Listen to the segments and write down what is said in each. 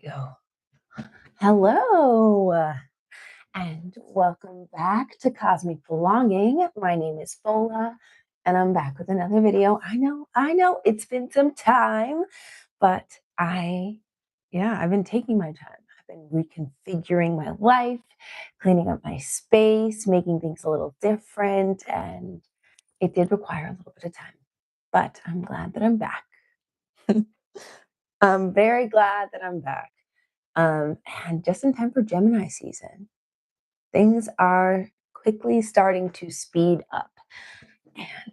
go. Hello, and welcome back to Cosmic Belonging. My name is Fola, and I'm back with another video. I know, it's been some time, but I've been taking my time. I've been reconfiguring my life, cleaning up my space, making things a little different, and it did require a little bit of time, but I'm glad that I'm back. I'm very glad that I'm back. And just in time for Gemini season, things are quickly starting to speed up. And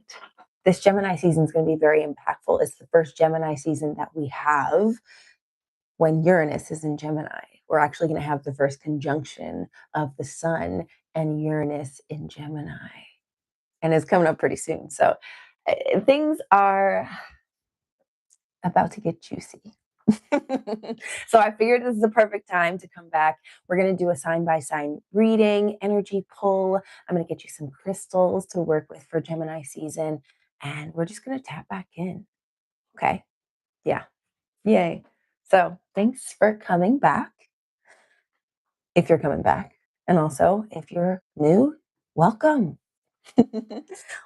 this Gemini season is going to be very impactful. It's the first Gemini season that we have when Uranus is in Gemini. We're actually going to have the first conjunction of the Sun and Uranus in Gemini. And it's coming up pretty soon. So things are about to get juicy. So I figured this is the perfect time to come back. We're going to do a sign-by-sign reading, energy pull. I'm going to get you some crystals to work with for Gemini season, and we're just going to tap back in. Okay? Yeah. Yay. So thanks for coming back, if you're coming back. And also, if you're new, welcome.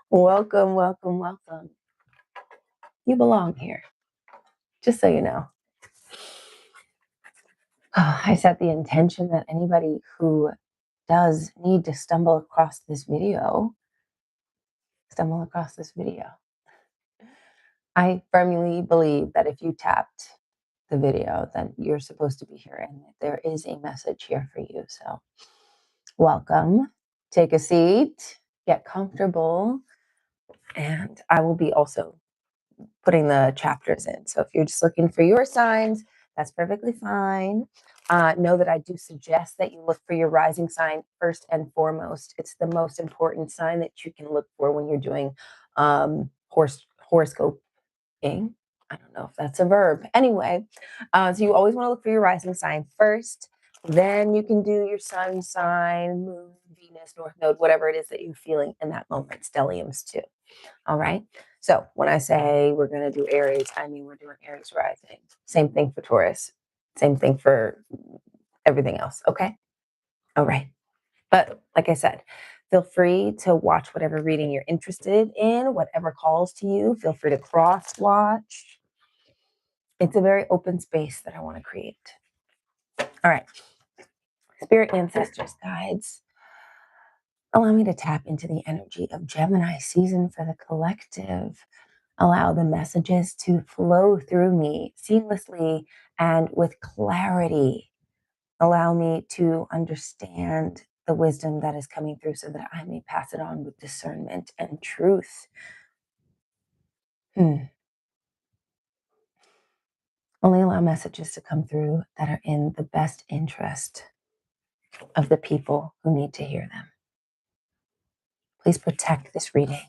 Welcome, welcome, welcome. You belong here, just so you know. I set the intention that anybody who does need to stumble across this video. I firmly believe that if you tapped the video, then you're supposed to be here and there is a message here for you. So welcome, take a seat, get comfortable, and I will be also putting the chapters in. So if you're just looking for your signs, that's perfectly fine. Know that I do suggest that you look for your rising sign first and foremost. It's the most important sign that you can look for when you're doing horoscoping. I don't know if that's a verb. Anyway, so you always want to look for your rising sign first. Then you can do your sun sign, moon, Venus, North Node, whatever it is that you're feeling in that moment. Stelliums too. All right. So when I say we're going to do Aries, I mean we're doing Aries rising. Same thing for Taurus. Same thing for everything else. Okay. All right. But like I said, feel free to watch whatever reading you're interested in, whatever calls to you. Feel free to cross watch. It's a very open space that I want to create. All right. Spirit ancestors, guides, allow me to tap into the energy of Gemini season for the collective. Allow the messages to flow through me seamlessly and with clarity. Allow me to understand the wisdom that is coming through so that I may pass it on with discernment and truth. Only allow messages to come through that are in the best interest of the people who need to hear them. Please protect this reading.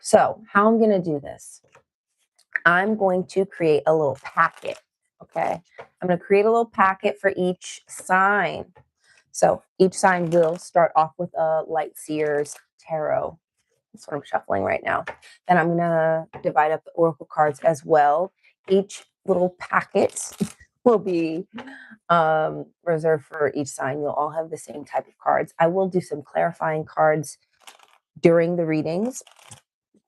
So, how I'm going to do this, I'm going to create a little packet, okay? I'm going to create a little packet for each sign. So, each sign will start off with a Light Seer's Tarot. That's what I'm shuffling right now. Then I'm going to divide up the oracle cards as well. Each little packet will be reserved for each sign. You'll all have the same type of cards. I will do some clarifying cards during the readings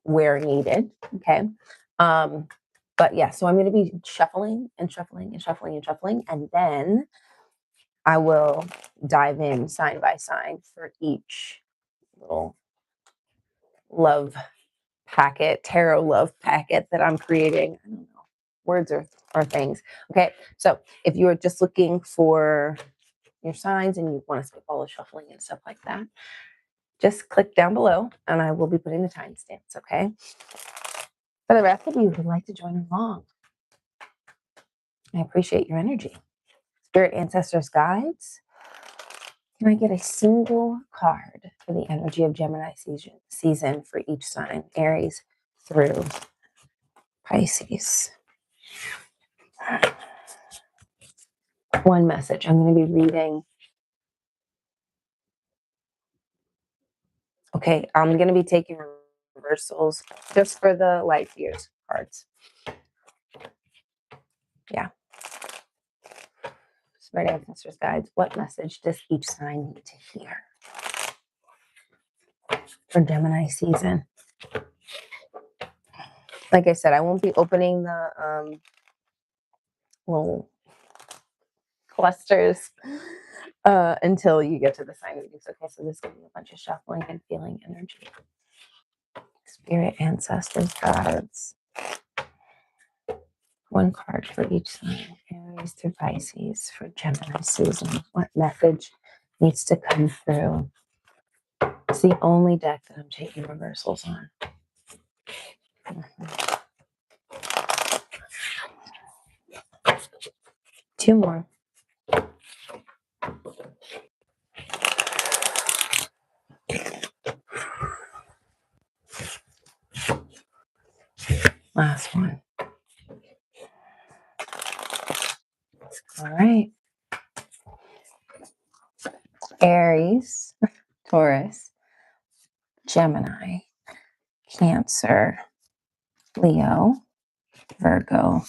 where needed. Okay. But yeah, so I'm going to be shuffling and shuffling and shuffling and shuffling. And then I will dive in sign by sign for each little love packet, tarot love packet that I'm creating. I don't know. Words are things. Okay. So if you are just looking for your signs and you want to skip all the shuffling and stuff like that, just click down below and I will be putting the timestamps. Okay. For the rest of you who'd like to join along, I appreciate your energy. Spirit ancestors guides. Can I get a single card for the energy of Gemini season for each sign? Aries through Pisces. One message. I'm going to be reading. Okay, I'm going to be taking reversals just for the light years cards. Yeah. Spirit ancestors guides, what message does each sign need to hear for Gemini season? Like I said, I won't be opening the little clusters until you get to the sign readings. Okay, so this is going to be a bunch of shuffling and feeling energy. Spirit ancestors guides. One card for each sign. Aries to Pisces for Gemini season. What message needs to come through? It's the only deck that I'm taking reversals on. Two more. Last one. All right. Aries, Taurus, Gemini, Cancer, Leo, Virgo,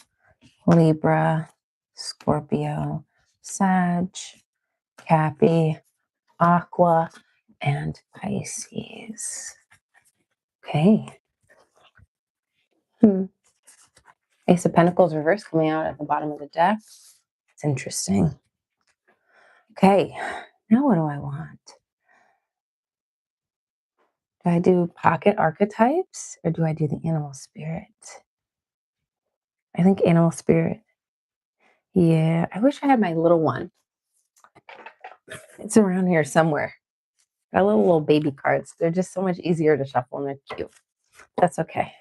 Libra, Scorpio, Sag, Cappy, Aqua, and Pisces. Okay. Ace of Pentacles reverse coming out at the bottom of the deck. It's interesting. Okay, now what do I want? Do I do pocket archetypes or do I do the animal spirit? I think animal spirit. Yeah, I wish I had my little one. It's around here somewhere. Got little baby cards. They're just so much easier to shuffle and they're cute. That's okay.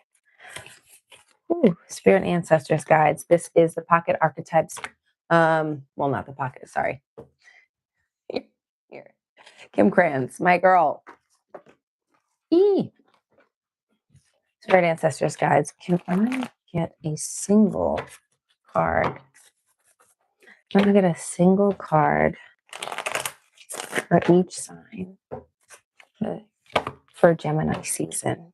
Ooh, spirit ancestors guides. This is the pocket archetypes. Well, not the pocket, sorry. Here. Kim Kranz, my girl. Spirit ancestors guides. Can I get a single card? I'm gonna get a single card for each sign for Gemini season.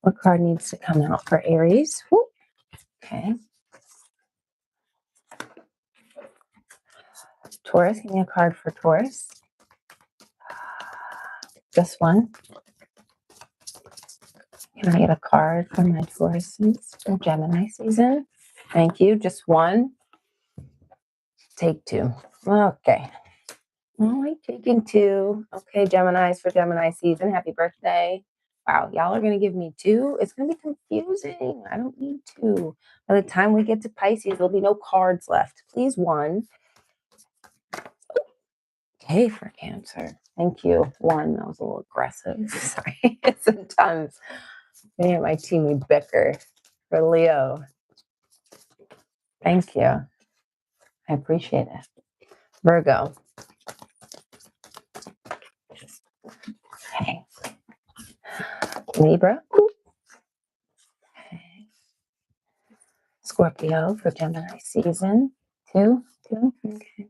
What card needs to come out for Aries? Woo. Okay. Taurus, give me a card for Taurus. Just one. Can I get a card for my Tauruses for Gemini season? Thank you. Just one. Take two. Okay. All right, taking two. Okay, Geminis for Gemini season. Happy birthday. Wow, y'all are going to give me two? It's going to be confusing. I don't need two. By the time we get to Pisces, there'll be no cards left. Please, one. Okay, for Cancer. Thank you. One, that was a little aggressive. Sorry. Sometimes me and my team, we bicker. For Leo. Thank you. I appreciate it. Virgo. Okay. Libra. Okay. Scorpio for Gemini season. Two. Okay.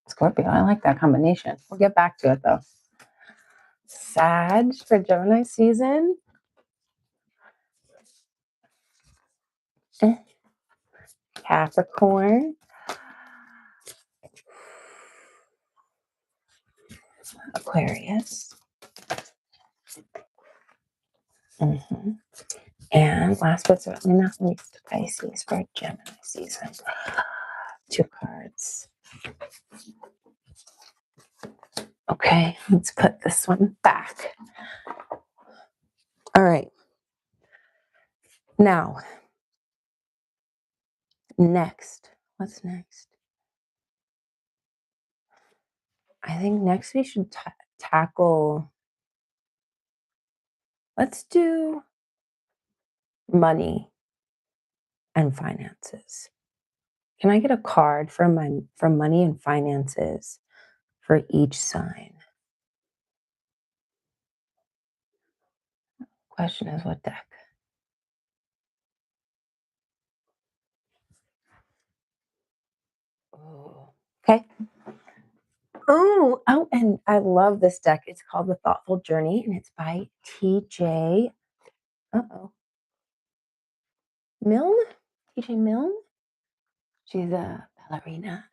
Scorpio, I like that combination. We'll get back to it though. Sag for Gemini season. Capricorn. Aquarius. And last but certainly not least, Pisces for Gemini season. Two cards. Okay, let's put this one back. All right. Now, next. What's next? I think next we should tackle. Let's do money and finances. Can I get a card for money and finances for each sign? Question is what deck? Oh, okay. Oh, and I love this deck. It's called The Thoughtful Journey, and it's by TJ. Milne, TJ Milne. She's a ballerina.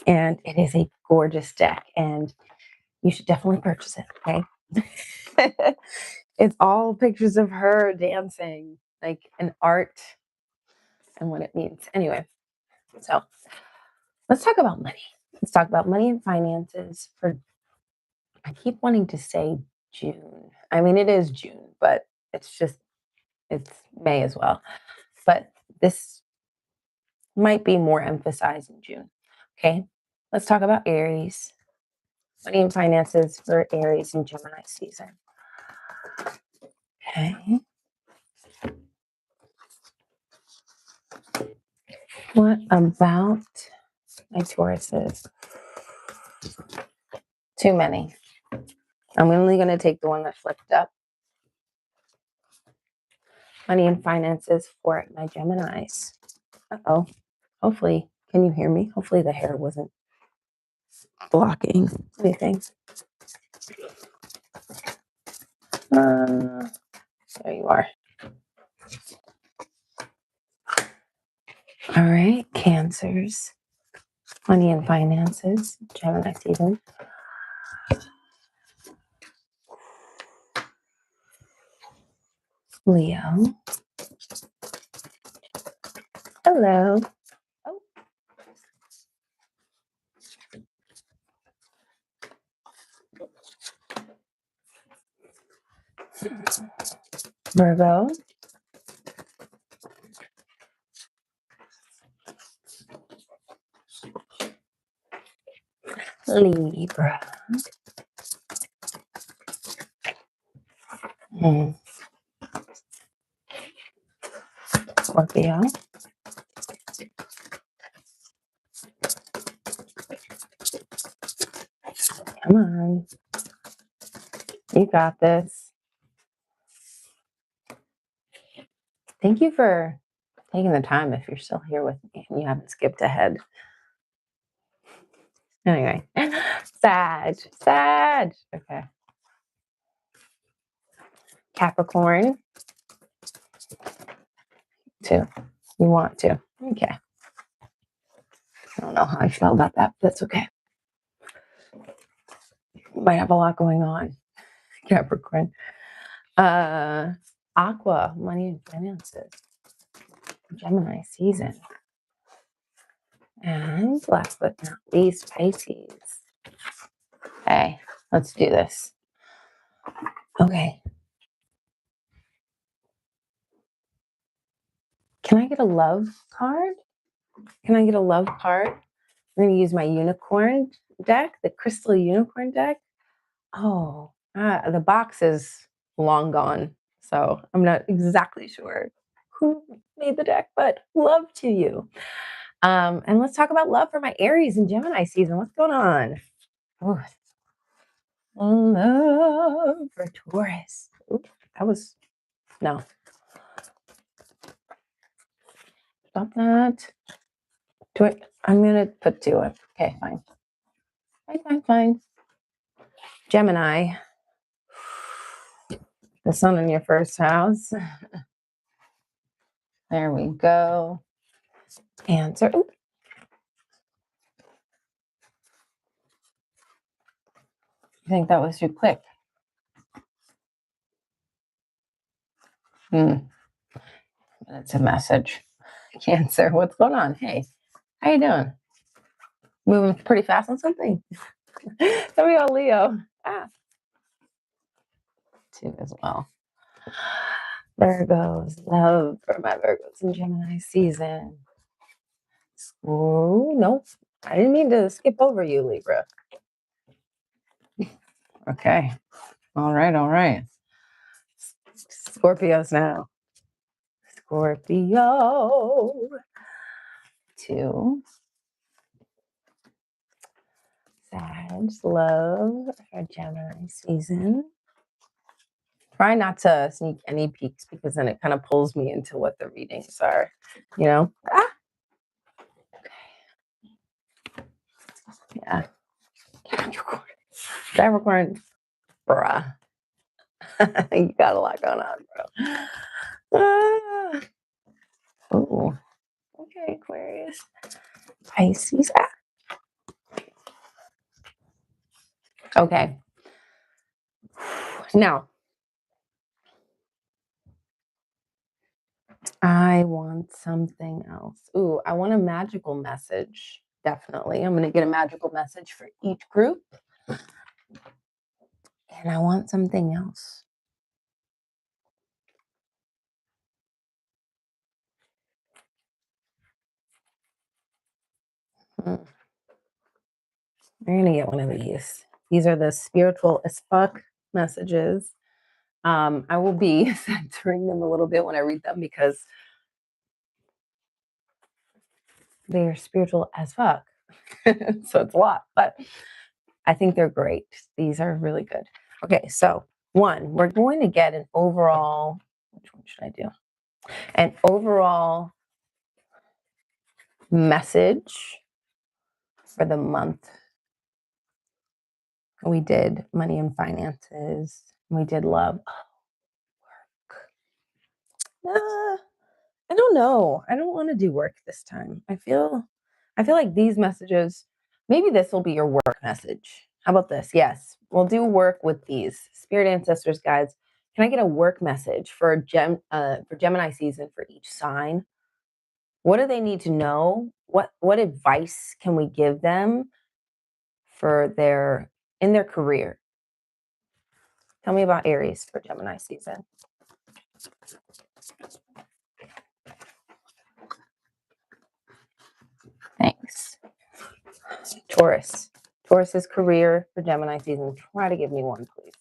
And it is a gorgeous deck. And you should definitely purchase it, okay? It's all pictures of her dancing, like an art and what it means. Anyway, so let's talk about money. Let's talk about money and finances for, I keep wanting to say June. I mean, it is June, but it's May as well. But this might be more emphasized in June. Okay, let's talk about Aries. Money and finances for Aries and Gemini season. Okay. What about my Tauruses? Too many. I'm only going to take the one that flipped up. Money and finances for my Geminis. Uh-oh. Hopefully, can you hear me? Hopefully the hair wasn't blocking anything. There you are. All right, Cancers. Money and finances, Gemini season. Leo. Hello. Oh. Virgo. Libra. Scorpio. Come on. You got this. Thank you for taking the time if you're still here with me and you haven't skipped ahead. Anyway, Sag. Okay. Capricorn. 2. You want to. Okay. I don't know how I feel about that, but that's okay. You might have a lot going on, Capricorn. Aqua, money and finances. Gemini season. And last but not least, Pisces. Okay, let's do this. Okay. Can I get a love card? I'm going to use my unicorn deck, the crystal unicorn deck. Oh, the box is long gone. So I'm not exactly sure who made the deck, but love to you. And let's talk about love for my Aries and Gemini season. What's going on? Oh, love for Taurus. Ooh, no. Stop that. I'm going to put 2 up. Okay, fine. Gemini. The sun in your first house. There we go. Answer. Ooh. I think that was too quick. It's a message. Cancer, what's going on? Hey, how you doing? Moving pretty fast on something. Tell me about Leo. 2 as well. Virgos, love for my Virgos in Gemini season. Oh, nope. I didn't mean to skip over you, Libra. Okay. All right. Scorpios now. Scorpio. 2. Sag, love for Gemini season. Try not to sneak any peeks because then it kind of pulls me into what the readings are, you know? Okay. Yeah. Capricorn, bruh. You got a lot going on, bro. Oh, okay, Aquarius. Pisces. Okay. Now, I want something else. Ooh, I want a magical message. Definitely. I'm going to get a magical message for each group. And I want something else. We're going to get one of these. These are the spiritual as fuck messages. I will be censoring them a little bit when I read them because they are spiritual as fuck. So it's a lot, but I think they're great. These are really good. Okay, so one, we're going to get an overall, which one should I do? An overall message for the month. We did money and finances. We did love. Work. I don't know. I don't want to do work this time. I feel like these messages, maybe this will be your work message. How about this? Yes, we'll do work with these spirit ancestors guides. Can I get a work message for Gemini season for each sign? What do they need to know? What advice can we give them for in their career? Tell me about Aries for Gemini season. Thanks. Taurus. Taurus's career for Gemini season. Try to give me one, please.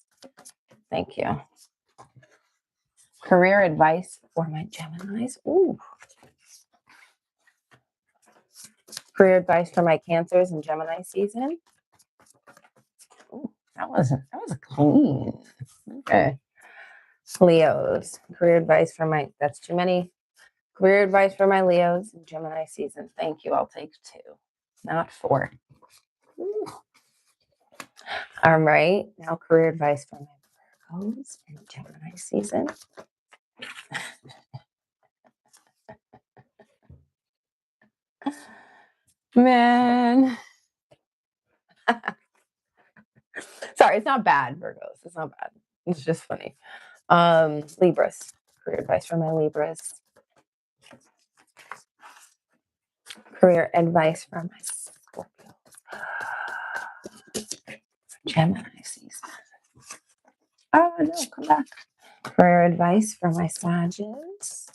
Thank you. Career advice for my Geminis. Ooh. Career advice for my Cancers in Gemini season. Ooh, that was clean. Okay. Leos. Career advice for my, that's too many. Career advice for my Leos in Gemini season. Thank you. I'll take 2, not 4. Ooh. All right. Now career advice for my Virgos in Gemini season. Man. Sorry, it's not bad, Virgos. It's not bad. It's just funny. Libras. Career advice for my Libras. Career advice for my Scorpio. Gemini season. Oh, no, come back. Career advice for my Sagittarius.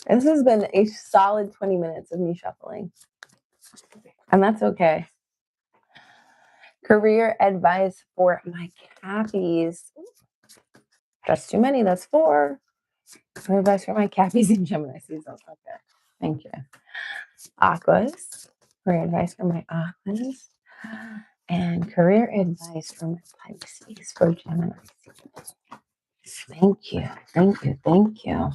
This has been a solid 20 minutes of me shuffling. And that's okay. Career advice for my Cappies. That's too many. That's 4. Career advice for my Cappies in Gemini season. Okay. Thank you. Aquas. Career advice for my Aquas. And career advice for my Pisces for Gemini season. Thank you. Thank you. Thank you.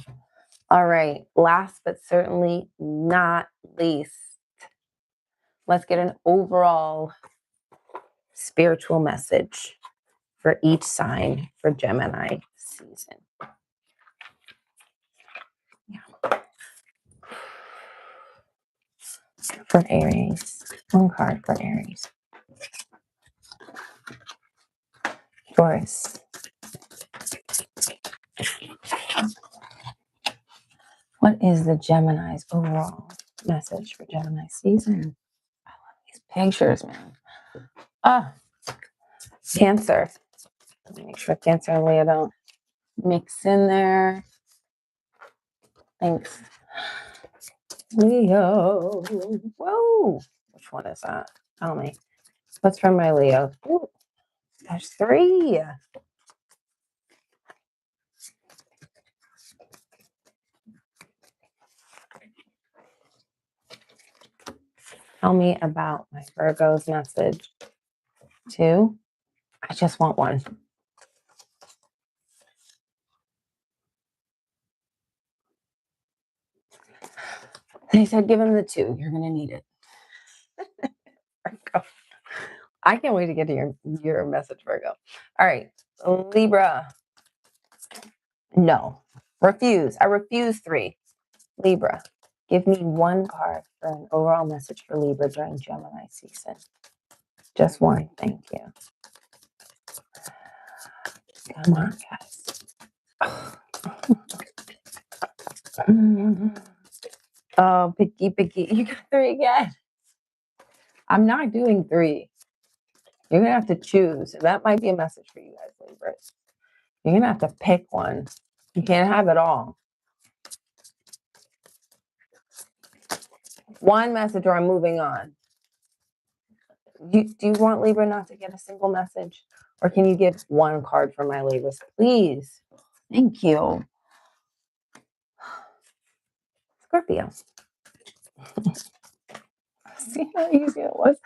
All right. Last but certainly not least, let's get an overall spiritual message for each sign for Gemini season. Yeah. For Aries. One card for Aries. Taurus. What is the Gemini's overall message for Gemini season? I love these pictures, man. Cancer. Let me make sure Cancer and Leo don't mix in there. Thanks. Leo. Whoa. Which one is that? Tell me. What's from my Leo? Ooh, there's 3. Tell me about my Virgo's message. 2. I just want 1. They said give him the 2. You're going to need it. Virgo. I can't wait to get to your message, Virgo. All right. Libra. No. Refuse. I refuse 3. Libra, give me one card for an overall message for Libra during Gemini season. Just one, thank you. Come on, guys. Oh, picky. You got 3 again. I'm not doing 3. You're going to have to choose. That might be a message for you guys, Libra. You're going to have to pick one. You can't have it all. One message or I'm moving on. Do you want Libra not to get a single message? Or can you give one card for my Libras? Please. Thank you. Scorpio. See how easy it was?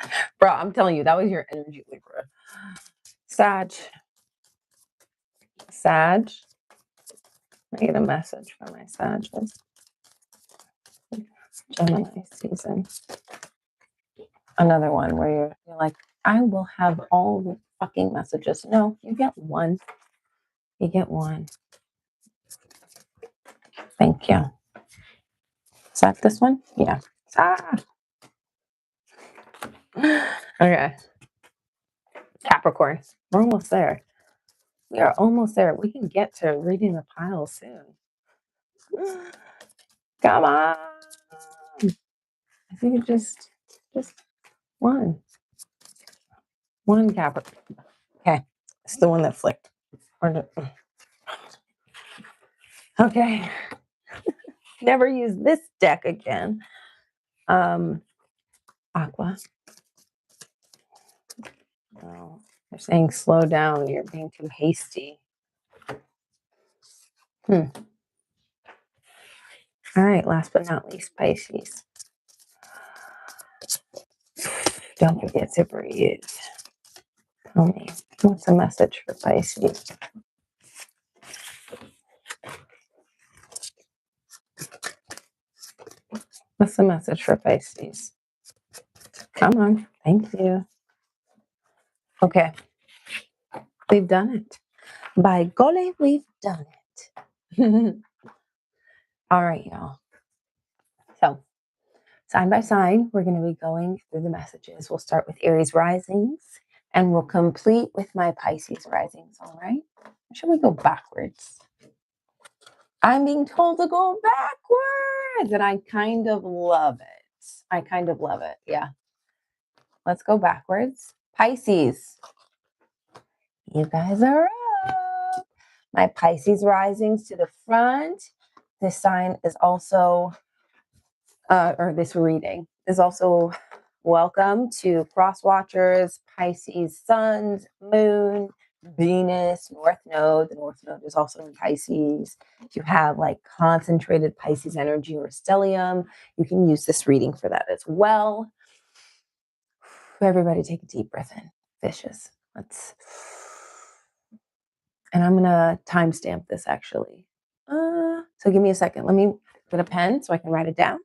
Bro, I'm telling you, that was your energy, Libra. Sag. I get a message from my Sag. Gemini season. Another one where you're like, I will have all the fucking messages. No, you get one. You get one. Thank you. Is that this one? Yeah. Okay. Capricorn. We're almost there. We are almost there. We can get to reading the pile soon. Come on. I think just one. One Capricorn. Okay. It's the one that flipped. Okay. Never use this deck again. Aqua. Oh, they're saying slow down. You're being too hasty. All right. Last but not least, Pisces. Don't forget to breathe. Tell me, what's the message for Pisces? What's the message for Pisces? Come on. Thank you. Okay. We've done it. By golly, we've done it. All right, y'all. So, sign by sign, we're going to be going through the messages. We'll start with Aries risings, and we'll complete with my Pisces risings, all right? Or should we go backwards? I'm being told to go backwards, and I kind of love it. Yeah. Let's go backwards. Pisces. You guys are up. My Pisces risings to the front. This sign is also, or this reading is also welcome to cross watchers, Pisces, Sun, Moon, Venus, North Node. The North Node is also in Pisces. If you have like concentrated Pisces energy or stellium, you can use this reading for that as well. Everybody take a deep breath in. Fishes. And I'm going to timestamp this actually. So give me a second. Let me get a pen so I can write it down.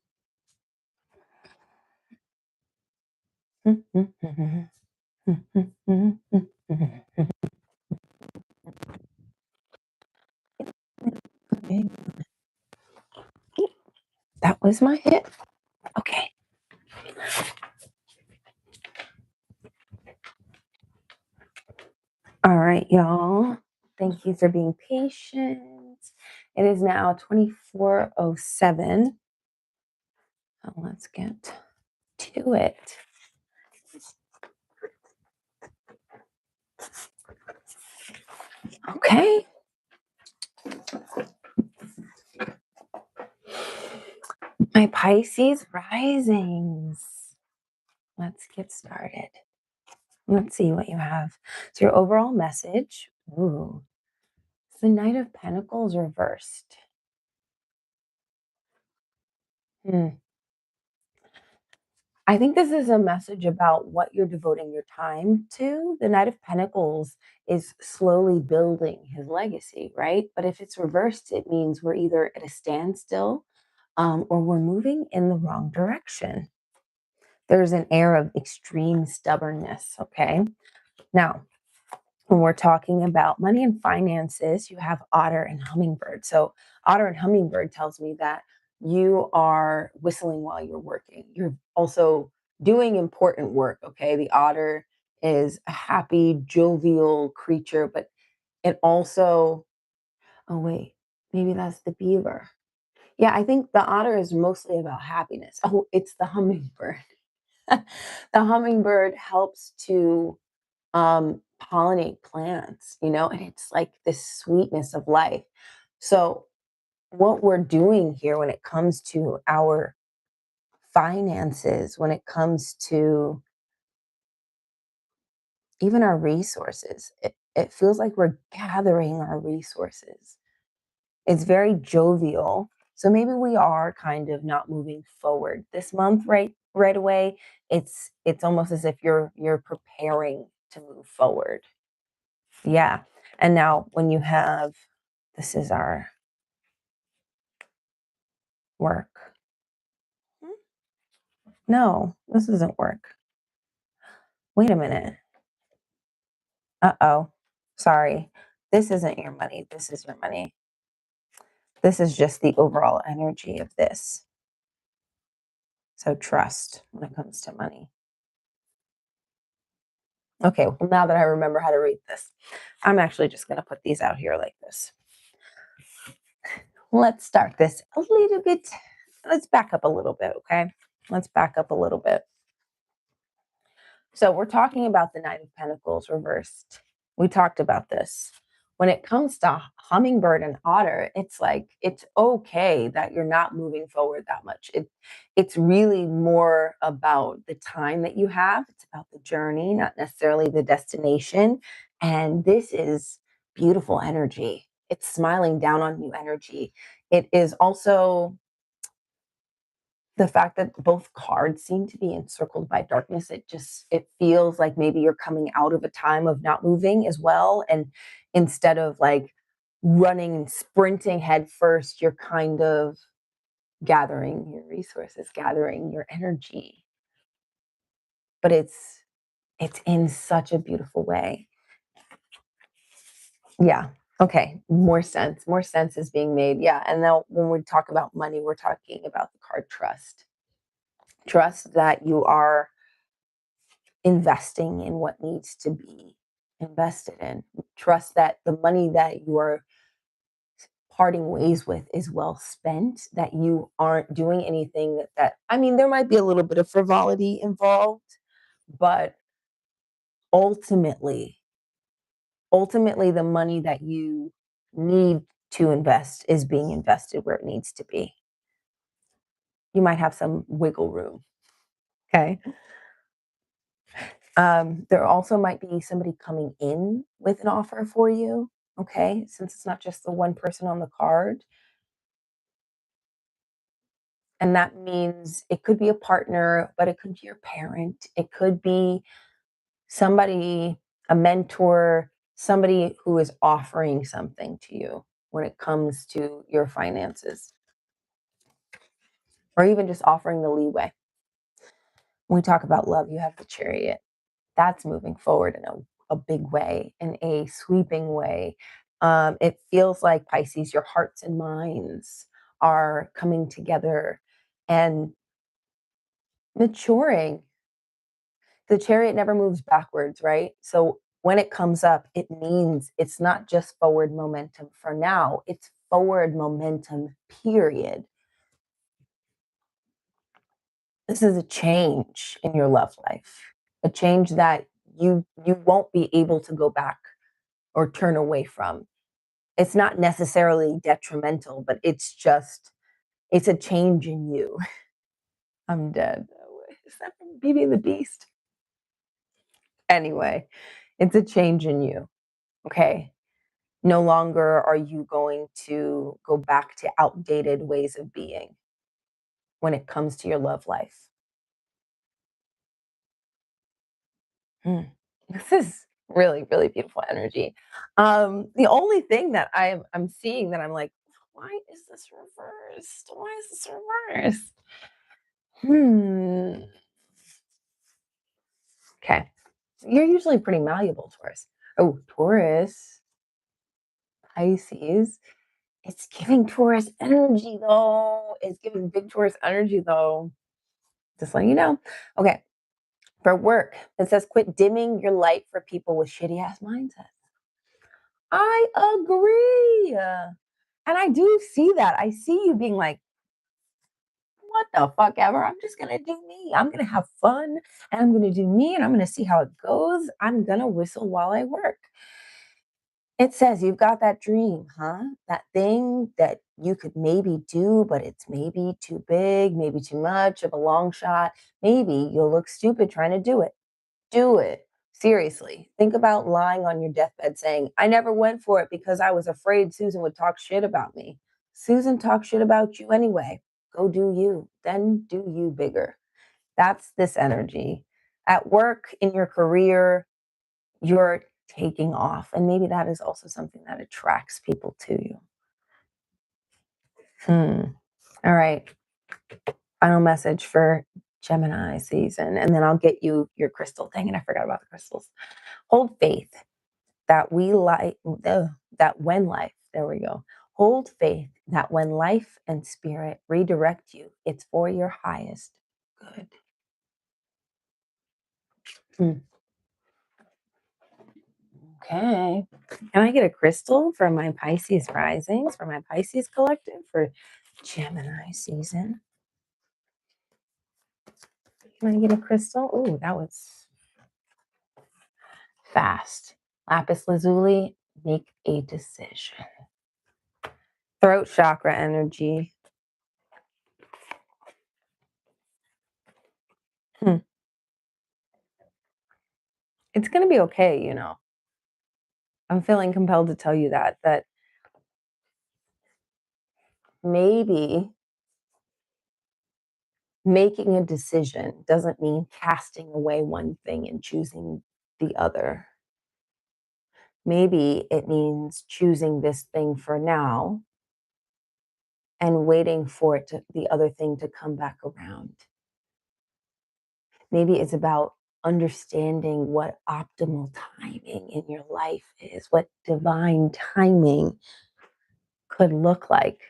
That was my hit. Okay. All right, y'all. Thank you for being patient. It is now 24:07. So let's get to it. Okay. My Pisces risings. Let's get started. Let's see what you have. So your overall message. Ooh. It's the Knight of Pentacles reversed. I think this is a message about what you're devoting your time to. The Knight of Pentacles is slowly building his legacy, right? But if it's reversed, it means we're either at a standstill or we're moving in the wrong direction. There's an air of extreme stubbornness, okay? Now, when we're talking about money and finances, you have Otter and Hummingbird. So Otter and Hummingbird tells me that you are whistling while you're working. You're also doing important work, okay? The otter is a happy, jovial creature, but it also, oh, wait, maybe that's the beaver. Yeah, I think the otter is mostly about happiness. Oh, it's the hummingbird. The hummingbird helps to pollinate plants, and it's like this sweetness of life. So, what we're doing here when it comes to our finances, when it comes to even our resources, it feels like we're gathering our resources. It's very jovial. So maybe we are kind of not moving forward this month right away. It's almost as if you're preparing to move forward. Yeah. And now when you have, this is our work. No, this doesn't work. Wait a minute. Uh-oh. Sorry. This isn't your money. This is your money. This is just the overall energy of this. So trust when it comes to money. Okay, well, now that I remember how to read this, I'm actually just going to put these out here like this. Let's start this a little bit. Let's back up a little bit, okay? Let's back up a little bit. So we're talking about the Nine of Pentacles reversed. We talked about this. When it comes to hummingbird and otter, it's like, it's okay that you're not moving forward that much. It's really more about the time that you have. It's about the journey, not necessarily the destination. And this is beautiful energy. It's smiling down on you energy. It is also the fact that both cards seem to be encircled by darkness. It feels like maybe you're coming out of a time of not moving as well, and instead of like running and sprinting head first, you're kind of gathering your resources, gathering your energy, but it's in such a beautiful way. Yeah. Okay, more sense is being made. Yeah. And now when we talk about money, we're talking about the card trust that you are investing in what needs to be invested in. Trust that the money that you are parting ways with is well spent, that you aren't doing anything I mean, there might be a little bit of frivolity involved, but ultimately, the money that you need to invest is being invested where it needs to be. You might have some wiggle room. Okay. There also might be somebody coming in with an offer for you. Okay. Since it's not just the one person on the card. And that means it could be a partner, but it could be your parent. It could be somebody, a mentor, somebody who is offering something to you when it comes to your finances, or even just offering the leeway. When we talk about love, you have the Chariot. That's moving forward in a big way, in a sweeping way. It feels like, Pisces, your hearts and minds are coming together and maturing. The Chariot never moves backwards, right? So when it comes up, it means it's not just forward momentum for now, it's forward momentum, period. This is a change in your love life, a change that you won't be able to go back or turn away from. It's not necessarily detrimental, but it's a change in you. I'm dead. Is that from Beauty and the Beast? Anyway, it's a change in you. Okay. No longer are you going to go back to outdated ways of being when it comes to your love life. This is really, really beautiful energy. The only thing that I'm seeing that I'm like, why is this reversed? Why is this reversed? Okay. You're usually pretty malleable, Taurus. Oh, Taurus, Pisces. It's giving Taurus energy, though. It's giving big Taurus energy, though. Just letting you know. Okay. For work, it says quit dimming your light for people with shitty ass mindsets. I agree. And I do see that. I see you being like, what the fuck ever? I'm just going to do me. I'm going to have fun and I'm going to do me and I'm going to see how it goes. I'm going to whistle while I work. It says you've got that dream, huh? That thing that you could maybe do, but it's maybe too big, maybe too much of a long shot. Maybe you'll look stupid trying to do it. Do it. Seriously. Think about lying on your deathbed saying, I never went for it because I was afraid Susan would talk shit about me. Susan talks shit about you anyway. Go do you. Then do you bigger. That's this energy. At work, in your career, you're taking off. And maybe that is also something that attracts people to you. All right. Final message for Gemini season. And then I'll get you your crystal thing. And I forgot about the crystals. Hold faith that when life, there we go. Hold faith that when life and spirit redirect you, it's for your highest good. Okay. Can I get a crystal for my Pisces risings, for my Pisces collective, for Gemini season? Can I get a crystal? Oh, that was fast. Lapis lazuli, make a decision. Throat chakra energy. It's going to be okay, you know. I'm feeling compelled to tell you that maybe making a decision doesn't mean casting away one thing and choosing the other. Maybe it means choosing this thing for now and waiting for the other thing to come back around. Maybe it's about understanding what optimal timing in your life is, what divine timing could look like.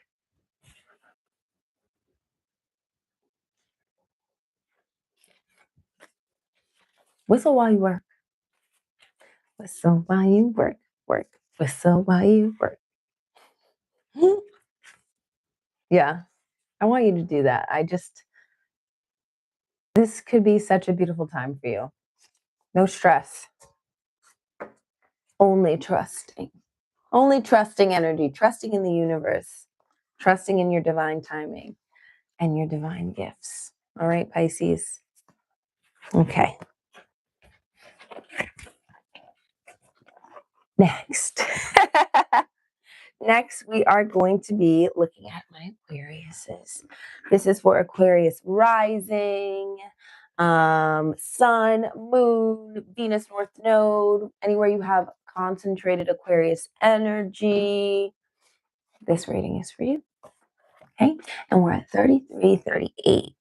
Whistle while you work. Whistle while you work. Work. Whistle while you work. Yeah, I want you to do that. This could be such a beautiful time for you. No stress. Only trusting. Only trusting energy, trusting in the universe, trusting in your divine timing and your divine gifts. All right, Pisces. Okay. Next. Next, we are going to be looking at my Aquariuses. This is for Aquarius rising, sun, moon, Venus North Node, anywhere you have concentrated Aquarius energy. This reading is for you. Okay, and we're at 3338.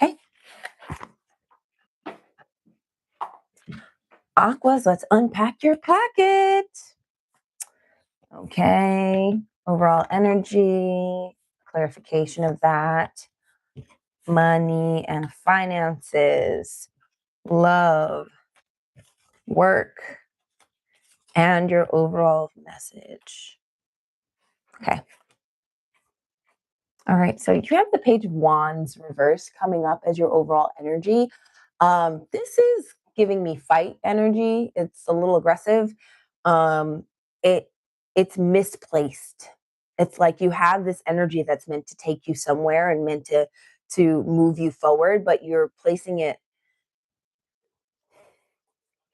Okay. Aquas, let's unpack your packet. Okay, overall energy, clarification of that, money and finances, love, work, and your overall message. Okay. All right, so you have the Page of Wands reverse coming up as your overall energy. This is giving me fight energy. It's a little aggressive. It's misplaced. It's like you have this energy that's meant to take you somewhere and meant to move you forward, but you're placing it.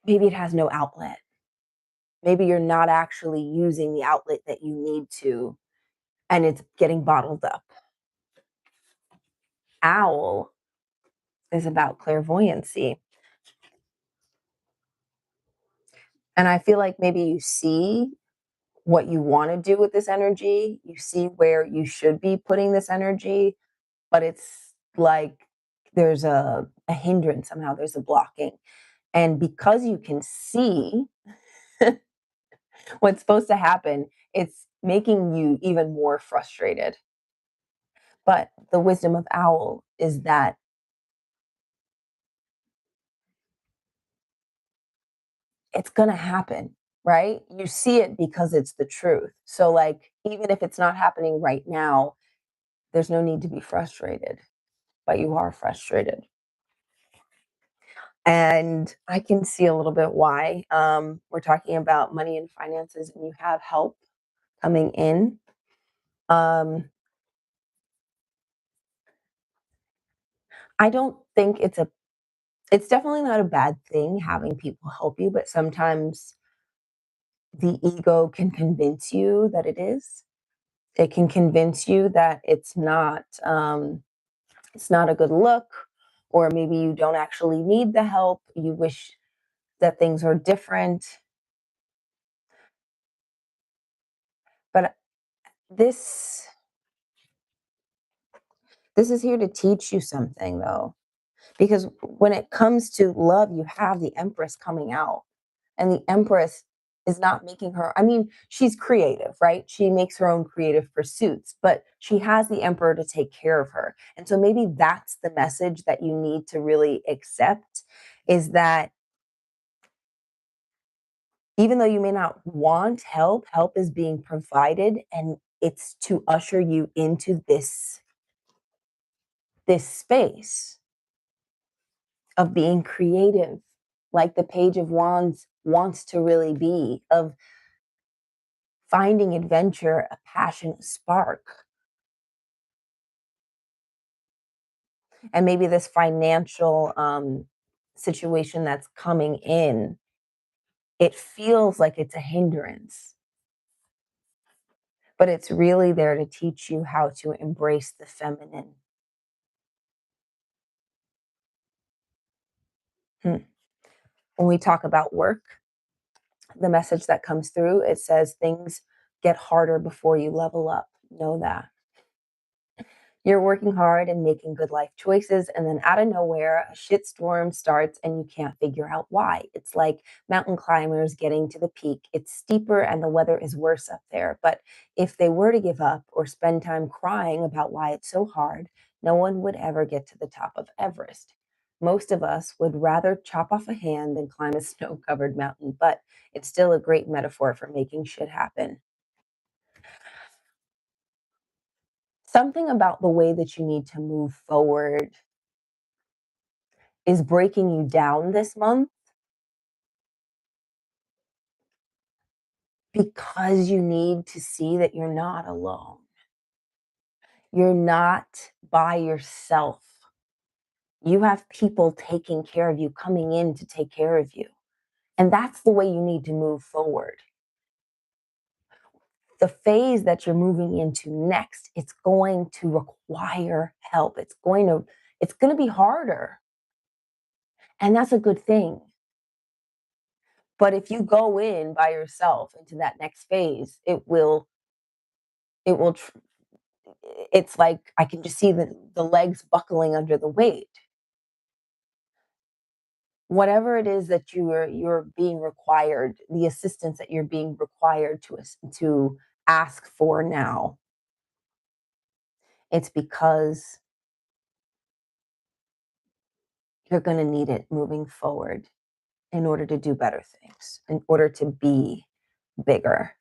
Maybe it has no outlet. Maybe you're not actually using the outlet that you need to, and it's getting bottled up. Owl is about clairvoyancy. And I feel like maybe you see what you want to do with this energy. You see where you should be putting this energy, but it's like there's a hindrance somehow, there's a blocking. And because you can see What's supposed to happen, it's making you even more frustrated. But the wisdom of Owl is that it's going to happen, right? You see it because it's the truth. So, like, even if it's not happening right now, there's no need to be frustrated, but you are frustrated. And I can see a little bit why. We're talking about money and finances, and you have help coming in. Um, I don't think it's definitely not a bad thing having people help you, but sometimes the ego can convince you that it is. It can convince you that it's not a good look, or maybe you don't actually need the help. You wish that things were different. But this this is here to teach you something, though, because when it comes to love, you have the Empress coming out, and the Empress is not making her, I mean, she's creative, right? She makes her own creative pursuits, but she has the Emperor to take care of her. And so maybe that's the message that you need to really accept, is that even though you may not want help, help is being provided, and it's to usher you into this space of being creative, like the Page of Wands wants to really be, of finding adventure, a passion, a spark. And maybe this financial situation that's coming in, it feels like it's a hindrance, but it's really there to teach you how to embrace the feminine. Hmm. When we talk about work, the message that comes through, it says things get harder before you level up. Know that. You're working hard and making good life choices, and then out of nowhere, a shitstorm starts and you can't figure out why. It's like mountain climbers getting to the peak. It's steeper and the weather is worse up there. But if they were to give up or spend time crying about why it's so hard, no one would ever get to the top of Everest. Most of us would rather chop off a hand than climb a snow covered mountain, but it's still a great metaphor for making shit happen. Something about the way that you need to move forward is breaking you down this month, because you need to see that you're not alone. You're not by yourself. You have people taking care of you, coming in to take care of you. And that's the way you need to move forward. The phase that you're moving into next, it's going to require help. It's going to be harder. And that's a good thing. But if you go in by yourself into that next phase, it will it's like I can just see the legs buckling under the weight. Whatever it is that you're being required, the assistance that you're being required to ask for now, it's because you're going to need it moving forward in order to do better things, in order to be bigger.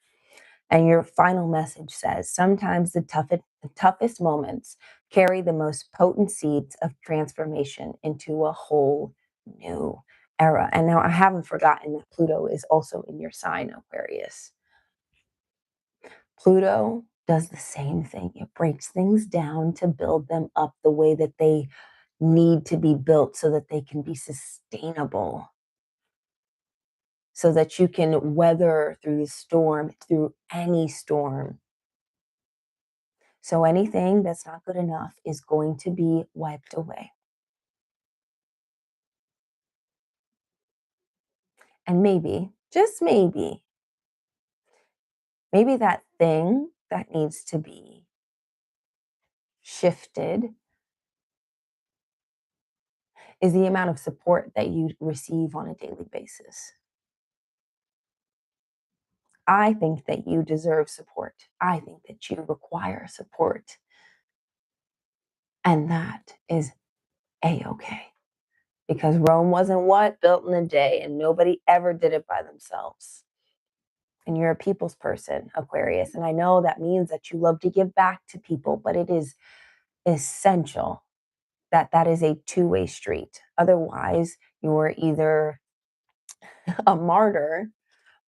And your final message says, sometimes the toughest moments carry the most potent seeds of transformation into a whole new era. And now I haven't forgotten that Pluto is also in your sign, Aquarius. Pluto does the same thing. It breaks things down to build them up the way that they need to be built so that they can be sustainable, so that you can weather through the storm, through any storm. So anything that's not good enough is going to be wiped away. And maybe, just maybe that thing that needs to be shifted is the amount of support that you receive on a daily basis. I think that you deserve support. I think that you require support. And that is a-okay. Because Rome wasn't what? Built in a day, and nobody ever did it by themselves. And you're a people's person, Aquarius. And I know that means that you love to give back to people, but it is essential that that is a two-way street. Otherwise, you're either a martyr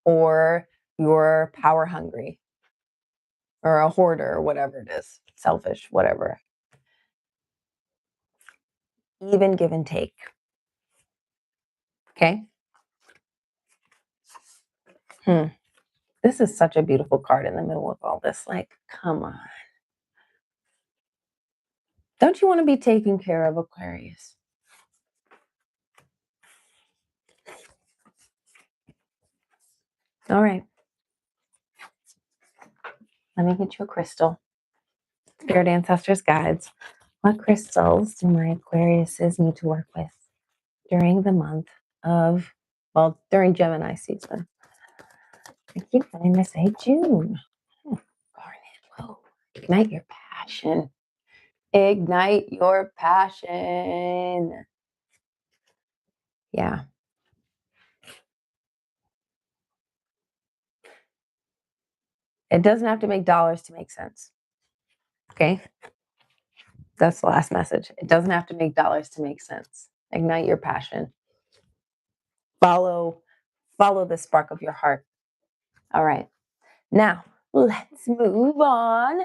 or you're power hungry or a hoarder or whatever it is, selfish, whatever. Even give and take. Okay? This is such a beautiful card in the middle of all this. Like, come on. Don't you want to be taken care of, Aquarius? All right. Let me get you a crystal. Spirit ancestors guides. What crystals do my Aquariuses need to work with during the month of, well, during Gemini season? I keep wanting to say June. Garnet. Whoa. Ignite your passion. Ignite your passion. Yeah. It doesn't have to make dollars to make sense. Okay? That's the last message. It doesn't have to make dollars to make sense. Ignite your passion. Follow the spark of your heart. All right. Now, let's move on.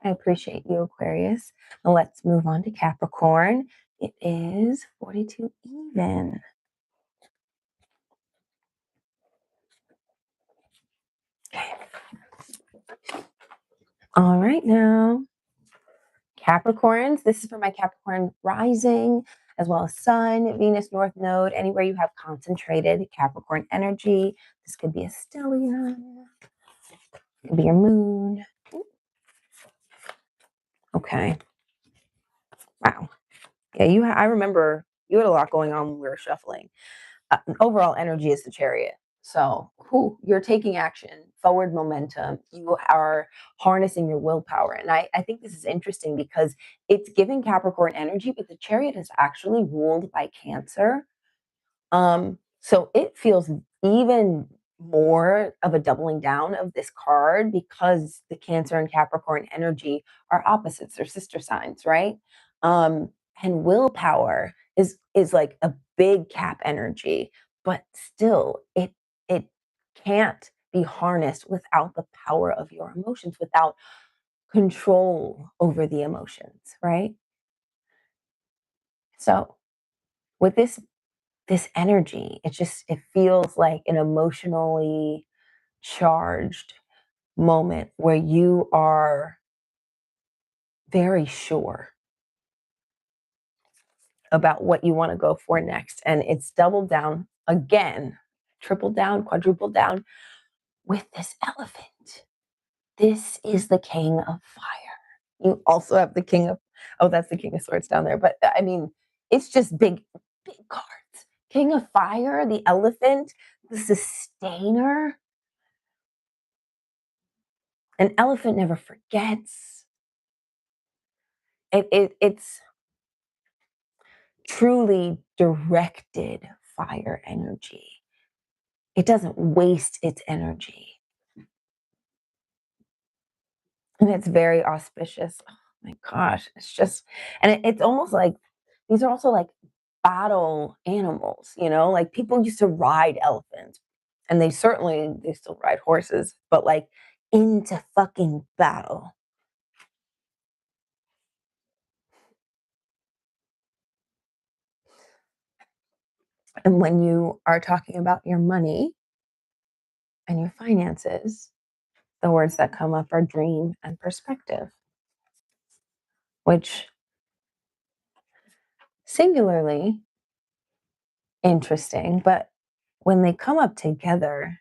I appreciate you, Aquarius. Let's move on to Capricorn. It is 42 even. Okay. All right now. Capricorns, this is for my Capricorn rising, as well as Sun, Venus, North Node, anywhere you have concentrated Capricorn energy. This could be a stellium. It could be your moon. Okay. Wow. Yeah, I remember you had a lot going on when we were shuffling. Overall energy is the Chariot. So you're taking action, forward momentum. You are harnessing your willpower. And I think this is interesting because it's giving Capricorn energy, but the Chariot is actually ruled by Cancer. So it feels even more of a doubling down of this card because the Cancer and Capricorn energy are opposites, they're sister signs, right? And willpower is like a big Cap energy, but still it can't be harnessed without the power of your emotions, without control over the emotions, right? So with this energy, it feels like an emotionally charged moment where you are very sure about what you want to go for next. And it's doubled down again, tripled down, quadrupled down with this elephant. This is the King of Fire. You also have the King of, oh, that's the King of Swords down there. But I mean, it's just big cards. King of Fire, the elephant, the sustainer. An elephant never forgets. It's truly directed fire energy. It doesn't waste its energy. And it's very auspicious. Oh my gosh. It's just, and it's almost like, these are also like battle animals, like people used to ride elephants and they still ride horses, but like into fucking battle. And when you are talking about your money and your finances, the words that come up are dream and perspective, which singularly interesting, but when they come up together,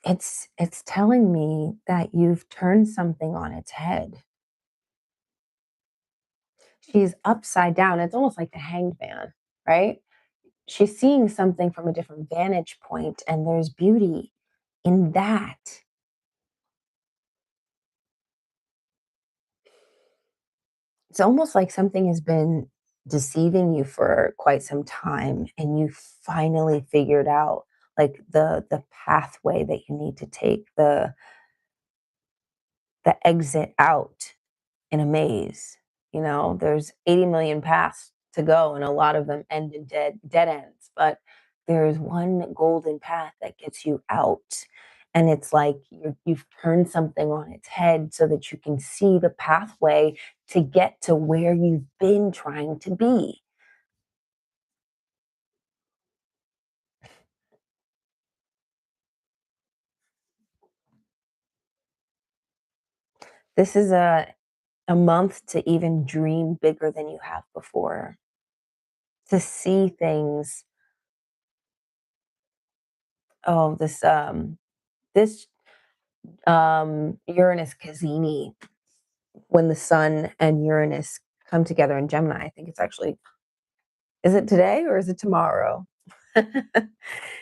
it's telling me that you've turned something on its head. She's upside down. It's almost like the Hanged Man, right? she's seeing something from a different vantage point, and there's beauty in that. It's almost like something has been deceiving you for quite some time, and you finally figured out like the pathway that you need to take, the exit out in a maze. You know, there's 80 million paths to go, and a lot of them end in dead ends. But there's one golden path that gets you out. And it's like you've turned something on its head so that you can see the pathway to get to where you've been trying to be. This is a month to even dream bigger than you have before, to see things. Oh, this Uranus Cassini, when the sun and Uranus come together in Gemini. I think it's actually, is it today or is it tomorrow?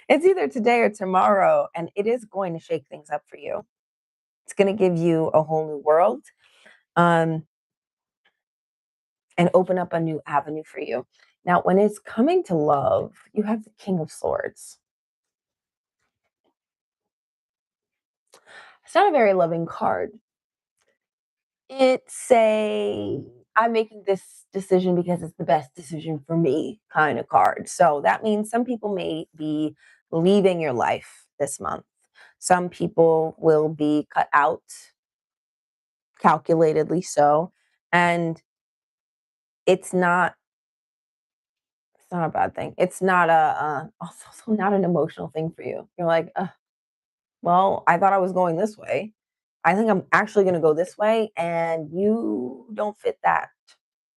It's either today or tomorrow, and it is going to shake things up for you. It's going to give you a whole new world, um, and open up a new avenue for you. Now, when it's coming to love, you have the King of Swords. It's not a very loving card. It's a I'm making this decision because it's the best decision for me kind of card. So that means some people may be leaving your life this month. Some people will be cut out, calculatedly so. And it's not it's not a bad thing. It's not also not an emotional thing for you. You're like, well, I thought I was going this way. I think I'm actually going to go this way, and you don't fit that.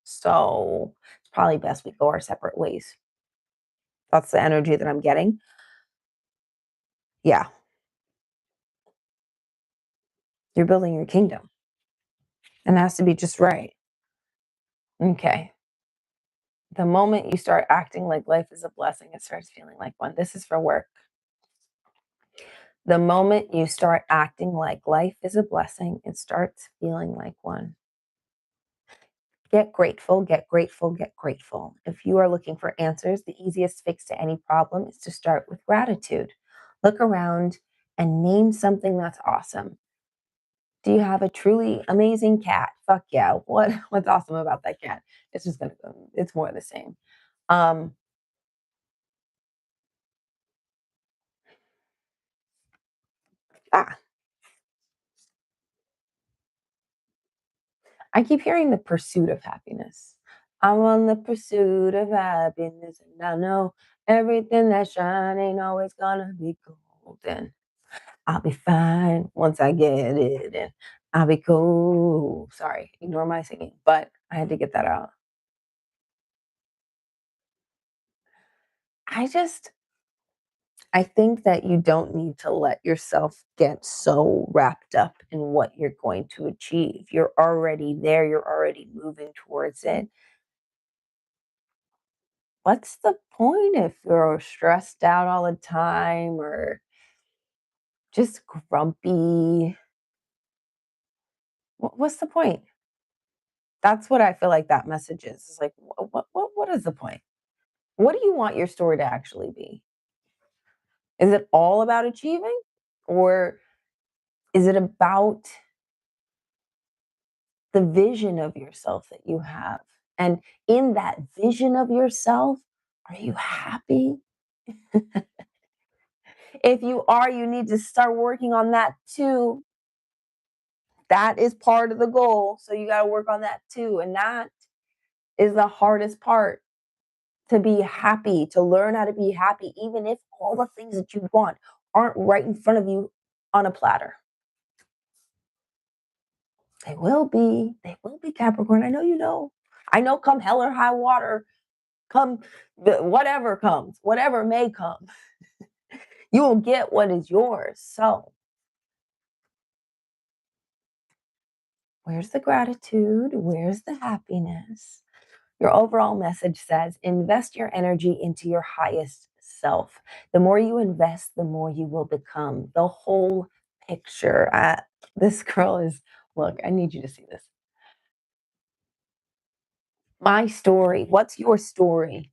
So it's probably best we go our separate ways. That's the energy that I'm getting. Yeah, you're building your kingdom, and it has to be just right. Okay. The moment you start acting like life is a blessing, it starts feeling like one. This is for work. The moment you start acting like life is a blessing, it starts feeling like one. Get grateful, get grateful, get grateful. If you are looking for answers, the easiest fix to any problem is to start with gratitude. Look around and name something that's awesome. Do you have a truly amazing cat? Fuck yeah. What's awesome about that cat? It's just gonna go, it's more of the same. Um, ah, I keep hearing the pursuit of happiness. I'm on the pursuit of happiness, and I know everything that shine ain't always gonna be golden. I'll be fine once I get it, and I'll be cool. Sorry, ignore my singing, but I had to get that out. I just, I think that you don't need to let yourself get so wrapped up in what you're going to achieve. You're already there, you're already moving towards it. What's the point if you're stressed out all the time or just grumpy? What's the point? That's what I feel like that message is. It's like, what is the point? What do you want your story to actually be? Is it all about achieving? Or is it about the vision of yourself that you have? And in that vision of yourself, are you happy? If you are, you need to start working on that too. That is part of the goal. So you got to work on that too. And that is the hardest part, to be happy, to learn how to be happy, even if all the things that you want aren't right in front of you on a platter. They will be. They will be, Capricorn. I know you know. I know, come hell or high water, come whatever comes, whatever may come, you will get what is yours. So, where's the gratitude? Where's the happiness? Your overall message says, invest your energy into your highest self. The more you invest, the more you will become. The whole picture. This girl is, look, I need you to see this. My story. What's your story?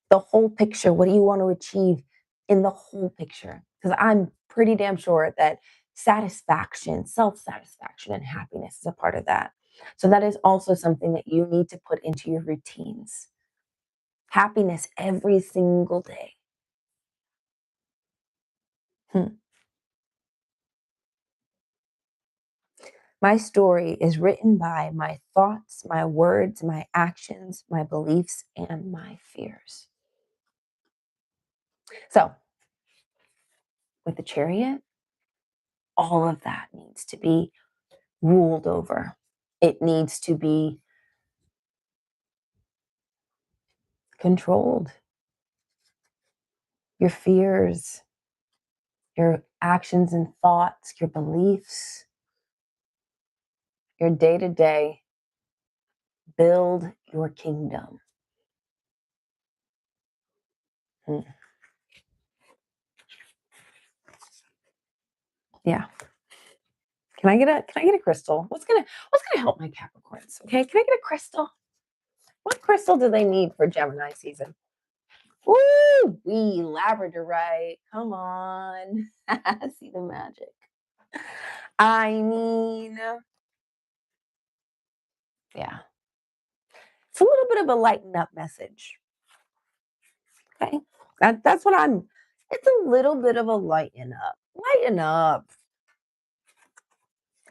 The whole picture. What do you want to achieve in the whole picture? Because I'm pretty damn sure that satisfaction, self-satisfaction, and happiness is a part of that. So that is also something that you need to put into your routines. Happiness every single day. My story is written by my thoughts, my words, my actions, my beliefs, and my fears. So, with the Chariot, all of that needs to be ruled over. It needs to be controlled. Your fears, your actions and thoughts, your beliefs, your day-to-day. Build your kingdom. Yeah. Can I get a crystal? What's gonna help my Capricorns? Okay, can I get a crystal? What crystal do they need for Gemini season? Woo! We Labradorite. Come on. See the magic. I mean, yeah. It's a little bit of a lighten up message. Okay. That's what it's a little bit of a lighten up. Lighten up.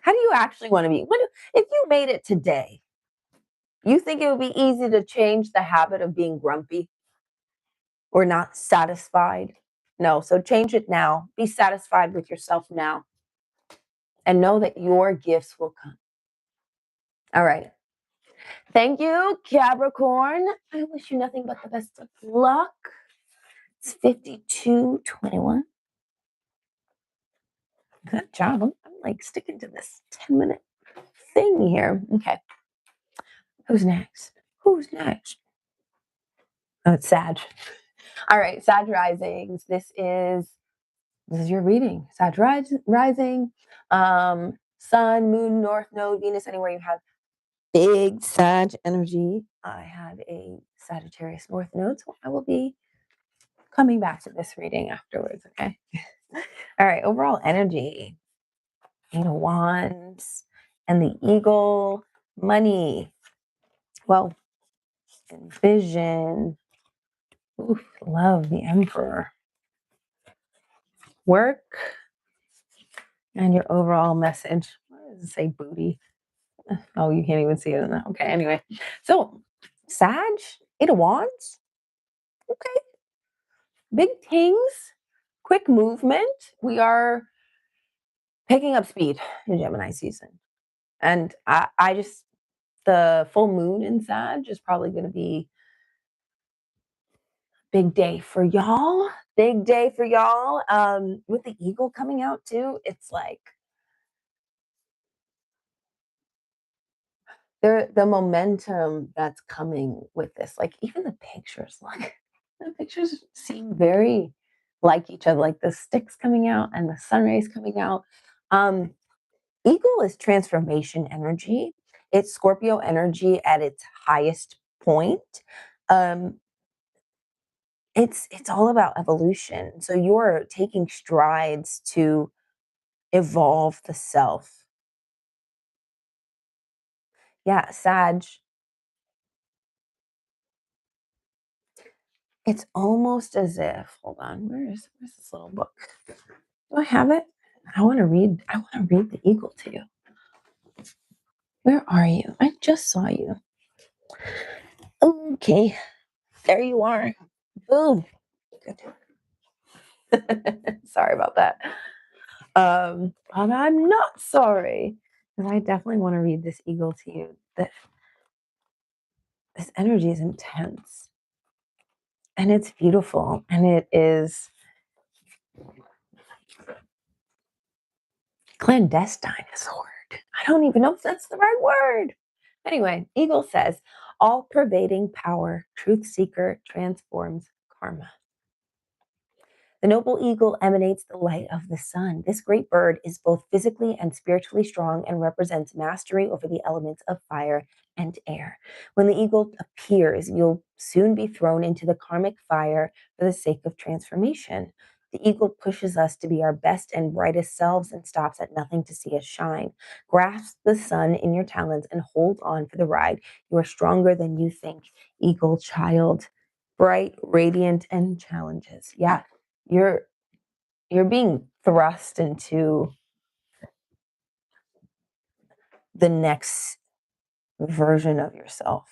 How do you actually want to be? If you made it today, you think it would be easy to change the habit of being grumpy or not satisfied? No, so change it now. Be satisfied with yourself now. And know that your gifts will come. All right. Thank you, Capricorn. I wish you nothing but the best of luck. It's 52:21. Good job. I'm like sticking to this 10-minute thing here. Okay. Who's next? Who's next? Oh, it's Sag. All right, Sag risings. This is your reading. Sag rising. Sun, moon, north node, Venus, anywhere you have big Sag energy. I have a Sagittarius north node, so I will be coming back to this reading afterwards, okay? All right, overall energy. Eight of Wands and the Eagle. Money, wealth, and vision. Oof, love, the Emperor. Work and your overall message. What does it say, booty? Oh, you can't even see it in that. Okay, anyway. So, Sag, Eight of Wands. Okay. Big things, quick movement. We are picking up speed in Gemini season. And I just, the full moon in Sag is probably going to be big day for y'all. Big day for y'all. With the Eagle coming out too, it's like the momentum that's coming with this. Like even the pictures, like the pictures seem very like each other. Like the sticks coming out and the sun rays coming out. Eagle is transformation energy. It's Scorpio energy at its highest point. It's all about evolution. So you're taking strides to evolve the self. Yeah, Sag. It's almost as if, hold on, where's this little book? Do I have it? I want to read the Eagle to you. Where are you? I just saw you. Okay. There you are. Boom. Good. Sorry about that. And I'm not sorry. Because I definitely want to read this Eagle to you. This energy is intense. And it's beautiful. And it is clandestine is the word. I don't even know if that's the right word. Anyway, Eagle says, all pervading power, truth seeker transforms karma. The noble eagle emanates the light of the sun. This great bird is both physically and spiritually strong and represents mastery over the elements of fire and air. When the eagle appears, you'll soon be thrown into the karmic fire for the sake of transformation. The eagle pushes us to be our best and brightest selves and stops at nothing to see us shine. Grasp the sun in your talons and hold on for the ride. You are stronger than you think, eagle child. Bright, radiant, and challenges. Yeah, you're being thrust into the next version of yourself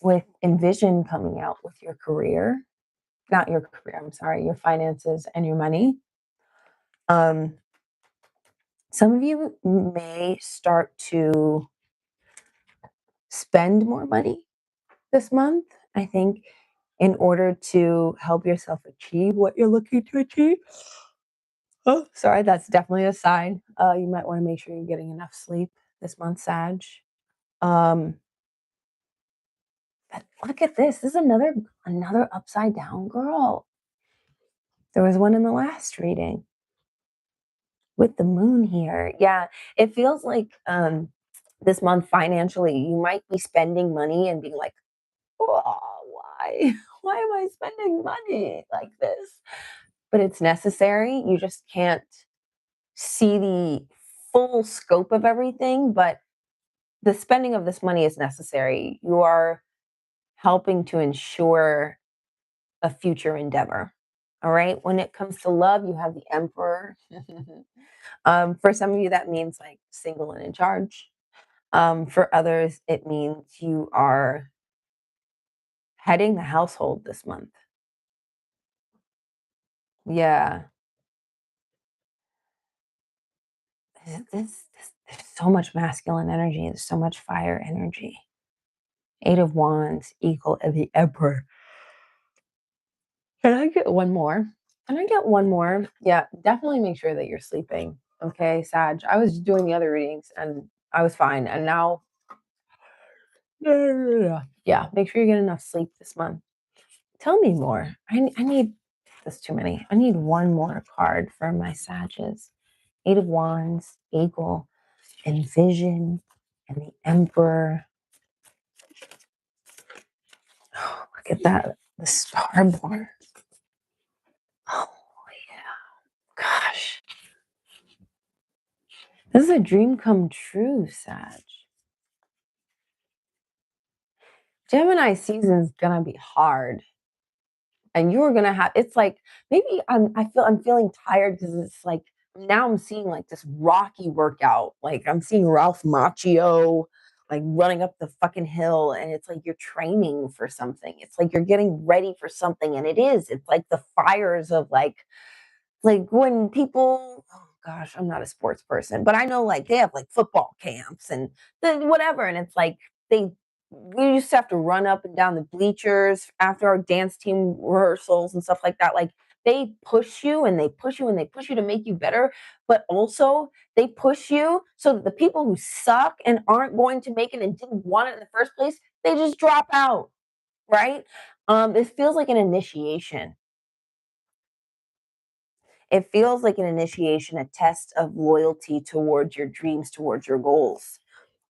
with envision coming out with your career, not your career, I'm sorry, your finances and your money. Some of you may start to spend more money this month, I think, in order to help yourself achieve what you're looking to achieve. Oh, sorry, that's definitely a sign. You might want to make sure you're getting enough sleep this month, Sag. Um, but look at this. This is another upside down girl. There was one in the last reading with the moon here. Yeah, it feels like this month financially, you might be spending money and being like, oh, why? Why am I spending money like this? But it's necessary. You just can't see the full scope of everything, but the spending of this money is necessary. You are helping to ensure a future endeavor. All right. When it comes to love, you have the Emperor. For some of you, that means like single and in charge. For others, it means you are heading the household this month. Yeah. There's so much masculine energy. There's so much fire energy. 8 of Wands, equal of the Emperor. Can I get one more? Can I get one more? Yeah, definitely make sure that you're sleeping. Okay, Sag. I was doing the other readings and I was fine. And now, yeah, make sure you get enough sleep this month. Tell me more. I need, that's too many. I need one more card for my Sages. 8 of Wands, Eagle, Envision, and the Emperor. Oh, look at that. The Starborn. Oh, yeah. Gosh. This is a dream come true, Sag. Gemini season's gonna be hard. And you're gonna have it's like maybe I'm feeling tired because it's like now I'm seeing like this Rocky workout. Like I'm seeing Ralph Macchio like running up the fucking hill and it's like you're training for something. It's like you're getting ready for something and it is. It's like the fires of like when people oh gosh, I'm not a sports person, but I know like they have like football camps and whatever and it's like they we used to have to run up and down the bleachers after our dance team rehearsals and stuff like that. Like they push you and they push you and they push you to make you better, but also they push you so that the people who suck and aren't going to make it and didn't want it in the first place, they just drop out, right? It feels like an initiation. It feels like an initiation, a test of loyalty towards your dreams, towards your goals.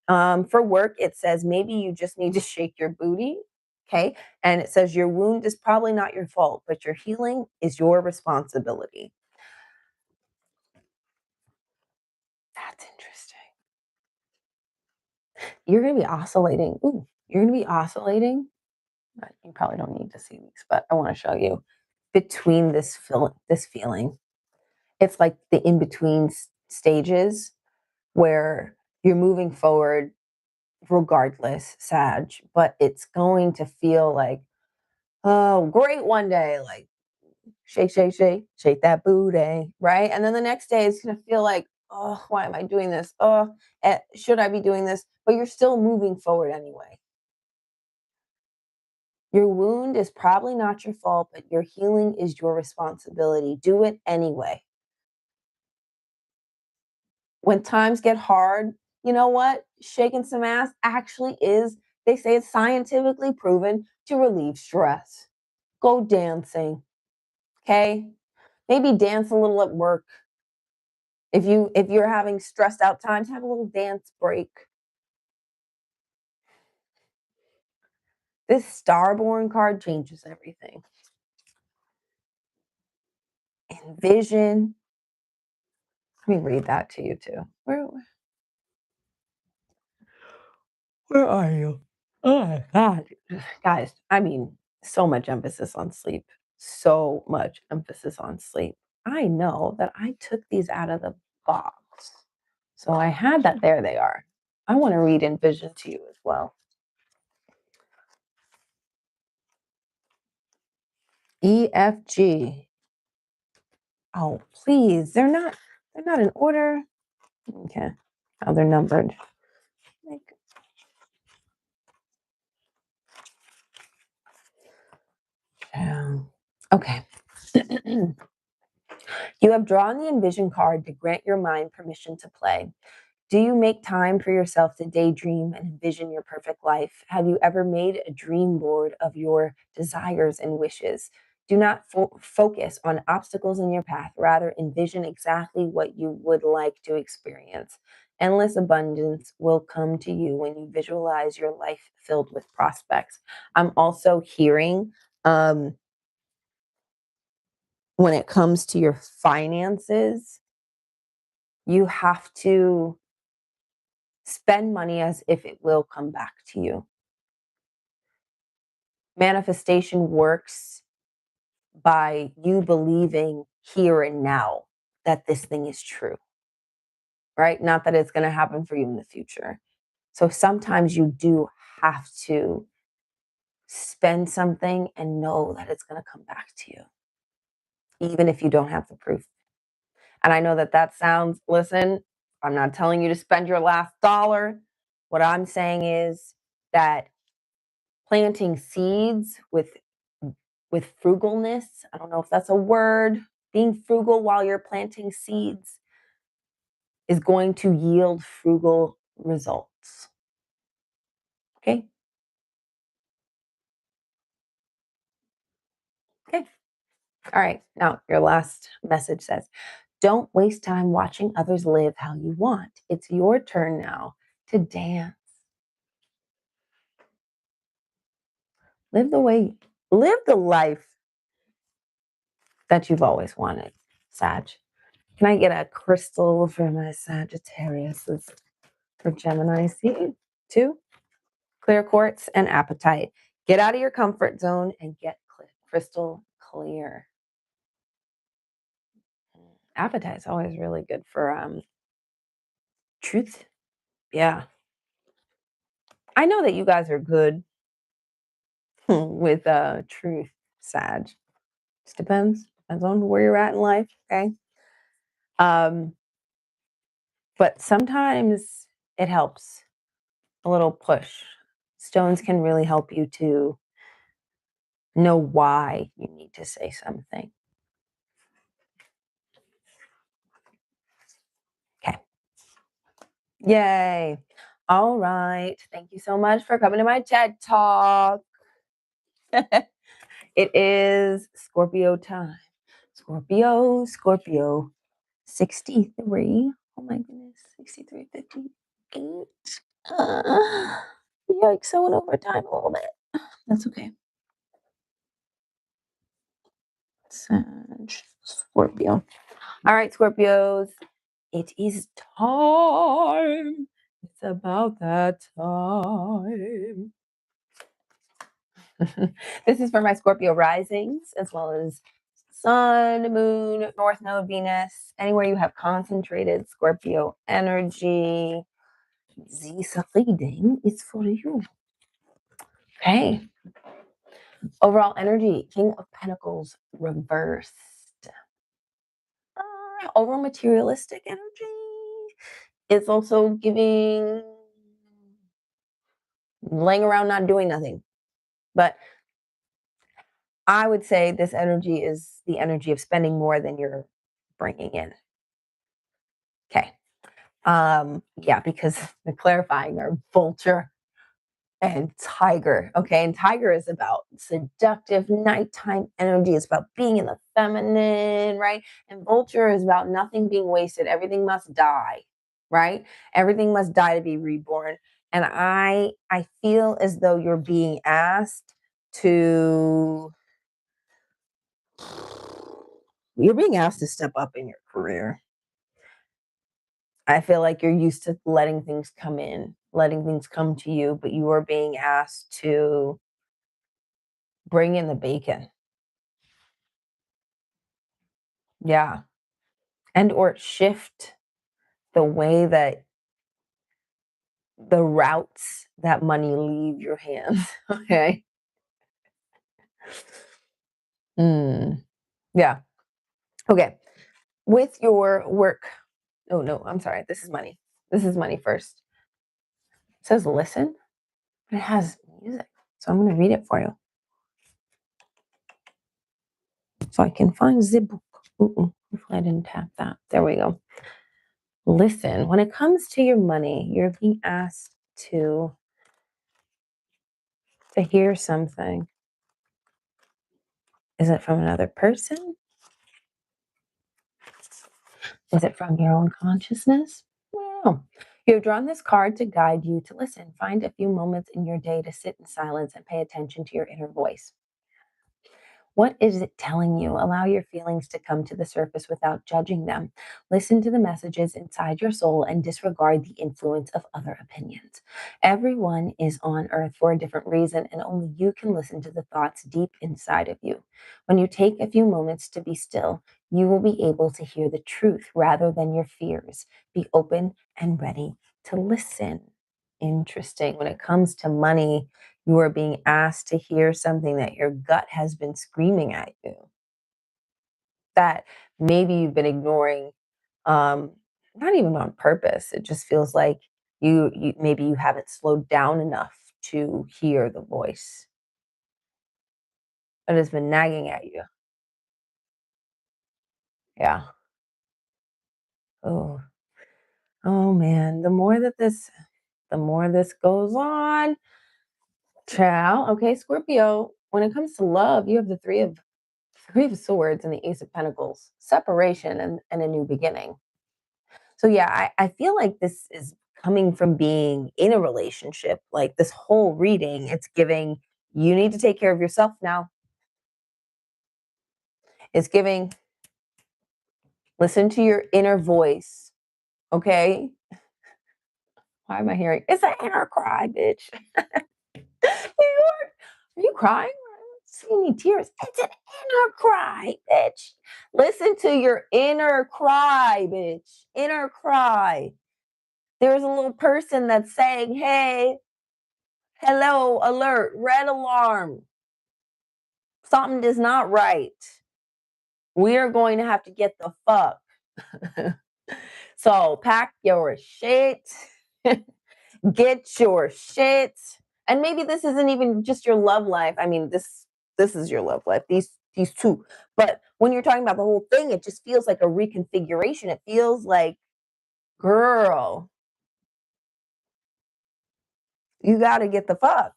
For work, it says maybe you just need to shake your booty. Okay. And it says your wound is probably not your fault, but your healing is your responsibility. That's interesting. You're going to be oscillating. Ooh, you're going to be oscillating. You probably don't need to see these, but I want to show you between this feeling. It's like the in between stages where you're moving forward regardless, Sag, but it's going to feel like, oh, great one day, like shake, shake, shake, shake that booty, right? And then the next day it's going to feel like, oh, why am I doing this? Oh, should I be doing this? But you're still moving forward anyway. Your wound is probably not your fault, but your healing is your responsibility. Do it anyway. When times get hard, you know what? Shaking some ass actually is, they say it's scientifically proven to relieve stress. Go dancing. Okay? Maybe dance a little at work. If you're having stressed out times, have a little dance break. This Starborn card changes everything. Envision. Let me read that to you too. Where are you? Oh my God. Guys, I mean, so much emphasis on sleep. So much emphasis on sleep. I know that I took these out of the box. So I had that. There they are. I want to read Envision to you as well. EFG. Oh, please. They're not in order. Okay. Oh, they're numbered. Okay. You have drawn the Envision card to grant your mind permission to play. Do you make time for yourself to daydream and envision your perfect life? Have you ever made a dream board of your desires and wishes? Do not focus on obstacles in your path. Rather, envision exactly what you would like to experience. Endless abundance will come to you when you visualize your life filled with prospects. I'm also hearing, when it comes to your finances, you have to spend money as if it will come back to you. Manifestation works by you believing here and now that this thing is true, right? Not that it's going to happen for you in the future. So sometimes you do have to spend something and know that it's going to come back to you, even if you don't have the proof. And I know that that sounds, listen, I'm not telling you to spend your last dollar. What I'm saying is that planting seeds with frugalness, I don't know if that's a word, being frugal while you're planting seeds is going to yield frugal results. Okay? Okay. All right. Now, your last message says, don't waste time watching others live how you want. It's your turn now to dance. Live the life that you've always wanted, Sag. Can I get a crystal for my Sagittarius for Gemini seed? 2, clear quartz and apatite. Get out of your comfort zone and get crystal clear. Apatite is always really good for truth. Yeah. I know that you guys are good with truth, Sag. Just depends on where you're at in life, okay? But sometimes it helps. A little push. Stones can really help you to know why you need to say something. Okay. Yay. All right. Thank you so much for coming to my TED Talk. It is Scorpio time. Scorpio. 63. Oh my goodness. 63, 58. Yikes. I went over time a little bit. That's okay. Scorpio. All right, Scorpios. It is time. It's about that time. This is for my Scorpio risings, as well as Sun, Moon, North Node, Venus, anywhere you have concentrated Scorpio energy. This reading is for you. Okay. Overall energy, King of Pentacles reversed. Overall materialistic energy. It's also giving laying around not doing nothing. But I would say this energy is the energy of spending more than you're bringing in. Okay. Yeah, because the clarifying are vulture and tiger. Okay. And tiger is about seductive nighttime energy. It's about being in the feminine, right? And vulture is about nothing being wasted. Everything must die, right? Everything must die to be reborn. And I feel as though you're being asked to step up in your career. I feel like you're used to letting things come in, letting things come to you, but you are being asked to bring in the bacon. Yeah. And or shift the way that the routes that money leave your hands. Okay. Mm, yeah. Okay. With your work. Oh, no, I'm sorry. This is money. This is money first. It says listen, but it has music. So I'm going to read it for you. So I can find the book. Hopefully I didn't tap that. There we go. Listen, when it comes to your money, you're being asked to hear something. Is it from another person? Is it from your own consciousness? I don't know. You have drawn this card to guide you to listen. Find a few moments in your day to sit in silence and pay attention to your inner voice. What is it telling you? Allow your feelings to come to the surface without judging them. Listen to the messages inside your soul and disregard the influence of other opinions. Everyone is on earth for a different reason, and only you can listen to the thoughts deep inside of you. When you take a few moments to be still, you will be able to hear the truth rather than your fears. Be open and ready to listen. Interesting. When it comes to money, you are being asked to hear something that your gut has been screaming at you, that maybe you've been ignoring, um, not even on purpose. It just feels like you maybe you haven't slowed down enough to hear the voice that has been nagging at you. Yeah. Oh, oh man. The more this goes on, child. Okay, Scorpio. When it comes to love, you have the Three of Swords and the Ace of Pentacles, separation and a new beginning. So yeah, I feel like this is coming from being in a relationship. Like this whole reading, it's giving you need to take care of yourself now. It's giving listen to your inner voice. Okay. Why am I hearing it's an inner cry, bitch? Are you crying? I don't see any tears. It's an inner cry, bitch. Listen to your inner cry, bitch. Inner cry. There's a little person that's saying, hey, hello, alert, red alarm. Something is not right. We are going to have to get the fuck. So pack your shit, get your shit. And maybe this isn't even just your love life. I mean, this is your love life. These two. But when you're talking about the whole thing, it just feels like a reconfiguration. It feels like, girl, you got to get the fuck.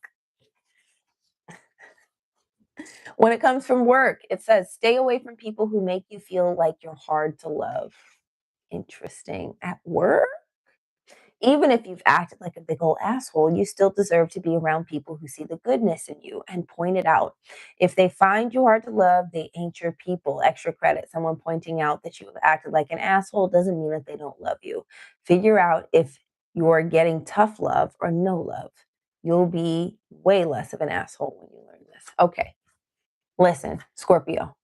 When it comes from work, it says stay away from people who make you feel like you're hard to love. Interesting. At work? Even if you've acted like a big old asshole, you still deserve to be around people who see the goodness in you and point it out. If they find you hard to love, they ain't your people. Extra credit. Someone pointing out that you have acted like an asshole doesn't mean that they don't love you. Figure out if you're getting tough love or no love. You'll be way less of an asshole when you learn this. Okay. Listen, Scorpio,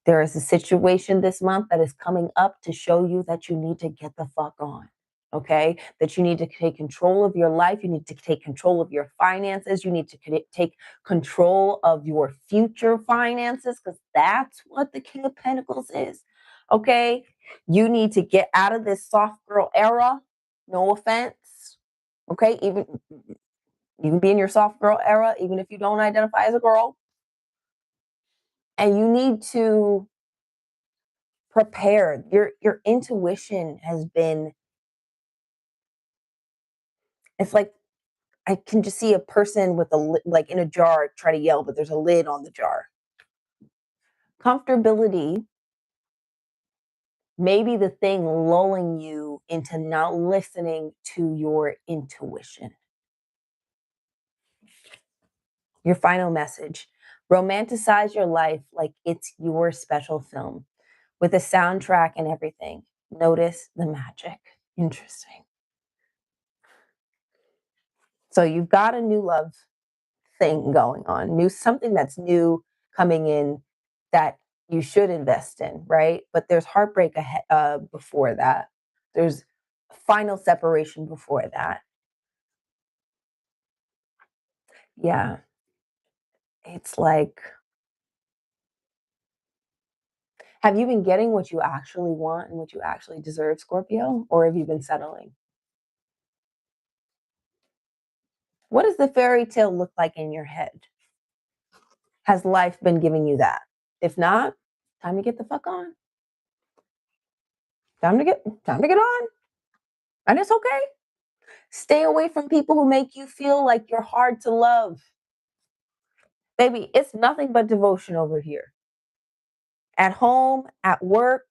there is a situation this month that is coming up to show you that you need to get the fuck on. Okay. That you need to take control of your life. You need to take control of your finances. You need to take control of your future finances because that's what the King of Pentacles is. Okay. You need to get out of this soft girl era. No offense. Okay. Even you can be in your soft girl era, even if you don't identify as a girl. And you need to prepare. Your intuition has been It's like I can just see a person with like in a jar try to yell, but there's a lid on the jar. Comfortability may be the thing lulling you into not listening to your intuition. Your final message: romanticize your life like it's your special film with a soundtrack and everything. Notice the magic. Interesting. So you've got a new love thing going on, something that's new coming in that you should invest in, right? But there's heartbreak ahead, before that. There's final separation before that. Yeah. It's like, have you been getting what you actually want and what you actually deserve, Scorpio? Or have you been settling? What does the fairy tale look like in your head? Has life been giving you that? If not, time to get the fuck on. Time to get on. And it's okay. Stay away from people who make you feel like you're hard to love. Baby, it's nothing but devotion over here. At home, at work,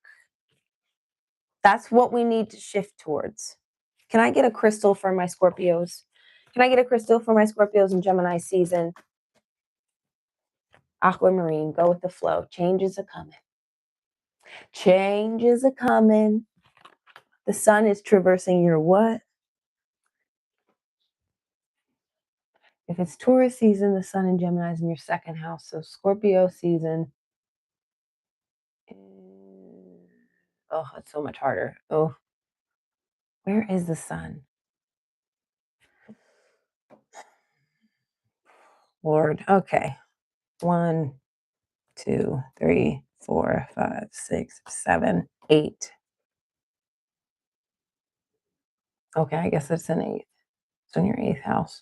that's what we need to shift towards. Can I get a crystal for my Scorpios? Can I get a crystal for my Scorpios in Gemini season? Aquamarine, go with the flow. Changes are coming. Changes are coming. The sun is traversing your what? If it's Taurus season, the sun in Gemini is in your second house. So Scorpio season. Oh, it's so much harder. Oh, where is the sun? Lord. Okay. 1, 2, 3, 4, 5, 6, 7, 8. Okay, I guess it's an 8th. It's in your 8th house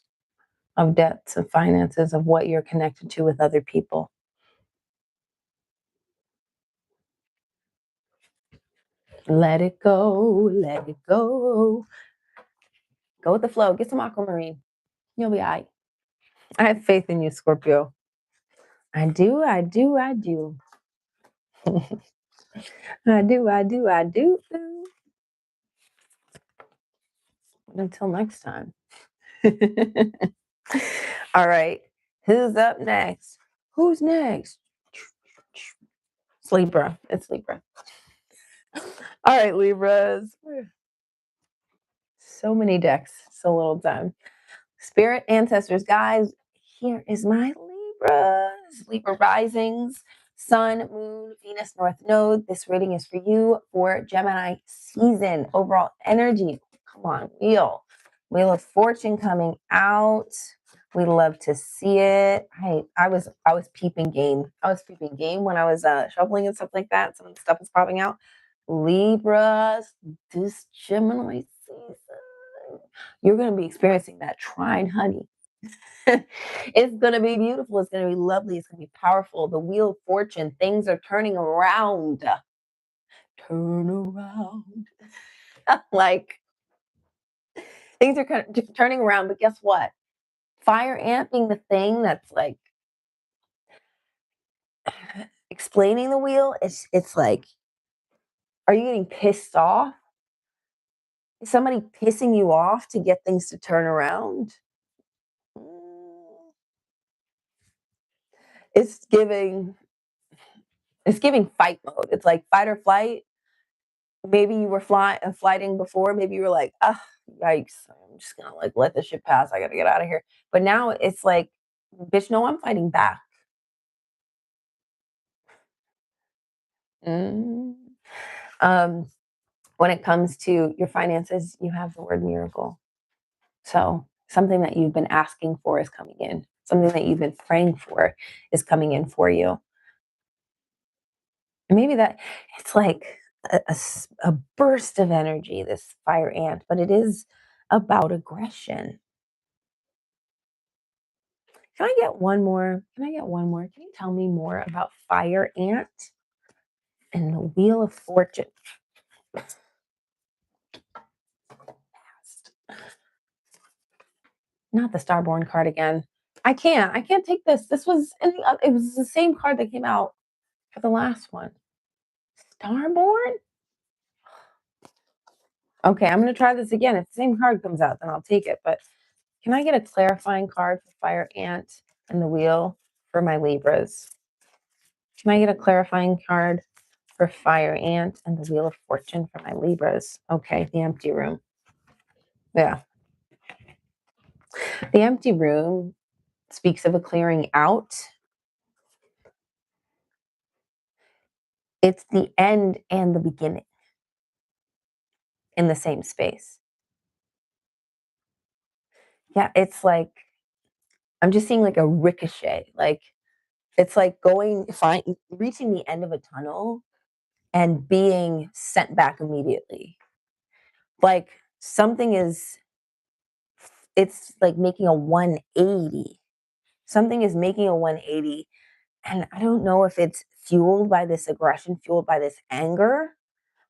of debts, of finances, of what you're connected to with other people. Let it go. Let it go. Go with the flow. Get some aquamarine. You'll be all right. I have faith in you, Scorpio. I do. I do. I do. I do. I do. I do. Until next time. All right. Who's up next? Who's next? It's Libra. It's Libra. All right, Libras. So many decks, so little time. Spirit ancestors, guys, here is my Libras. Libra risings, Sun, Moon, Venus, North Node. This reading is for you for Gemini season. Overall energy. Come on, Wheel. Wheel of Fortune coming out. We love to see it. I was peeping game. I was peeping game when I was shuffling and stuff like that. Some of the stuff was popping out. Libras, this Gemini season. You're going to be experiencing that trine, honey. It's going to be beautiful. It's going to be lovely. It's going to be powerful. The Wheel of Fortune, things are turning around. Turn around. Like, things are kind of turning around, but guess what? Fire ant being the thing that's like explaining the wheel, it's like, are you getting pissed off? Is somebody pissing you off to get things to turn around? It's giving fight mode. It's like fight or flight. Maybe you were flighting before. Maybe you were like, ah, yikes, I'm just gonna like let this shit pass. I gotta get out of here. But now it's like, bitch, no, I'm fighting back. Mm. When it comes to your finances, you have the word miracle. So something that you've been asking for is coming in. Something that you've been praying for is coming in for you. And maybe that it's like a burst of energy, this fire ant, but it is about aggression. Can I get one more? Can I get one more? Can you tell me more about fire ant and the Wheel of Fortune? Not the Starborn card again. I can't take this. This was it was the same card that came out for the last one. Starborn? Okay, I'm going to try this again. If the same card comes out, then I'll take it. But can I get a clarifying card for Fire Ant and the Wheel for my Libras? Can I get a clarifying card for Fire Ant and the Wheel of Fortune for my Libras? Okay, the Empty Room. Yeah. The Empty Room speaks of a clearing out. It's the end and the beginning in the same space. Yeah, it's like, I'm just seeing like a ricochet. Like, it's like reaching the end of a tunnel and being sent back immediately. Like it's like making a 180. Something is making a 180. And I don't know if it's fueled by this aggression, fueled by this anger,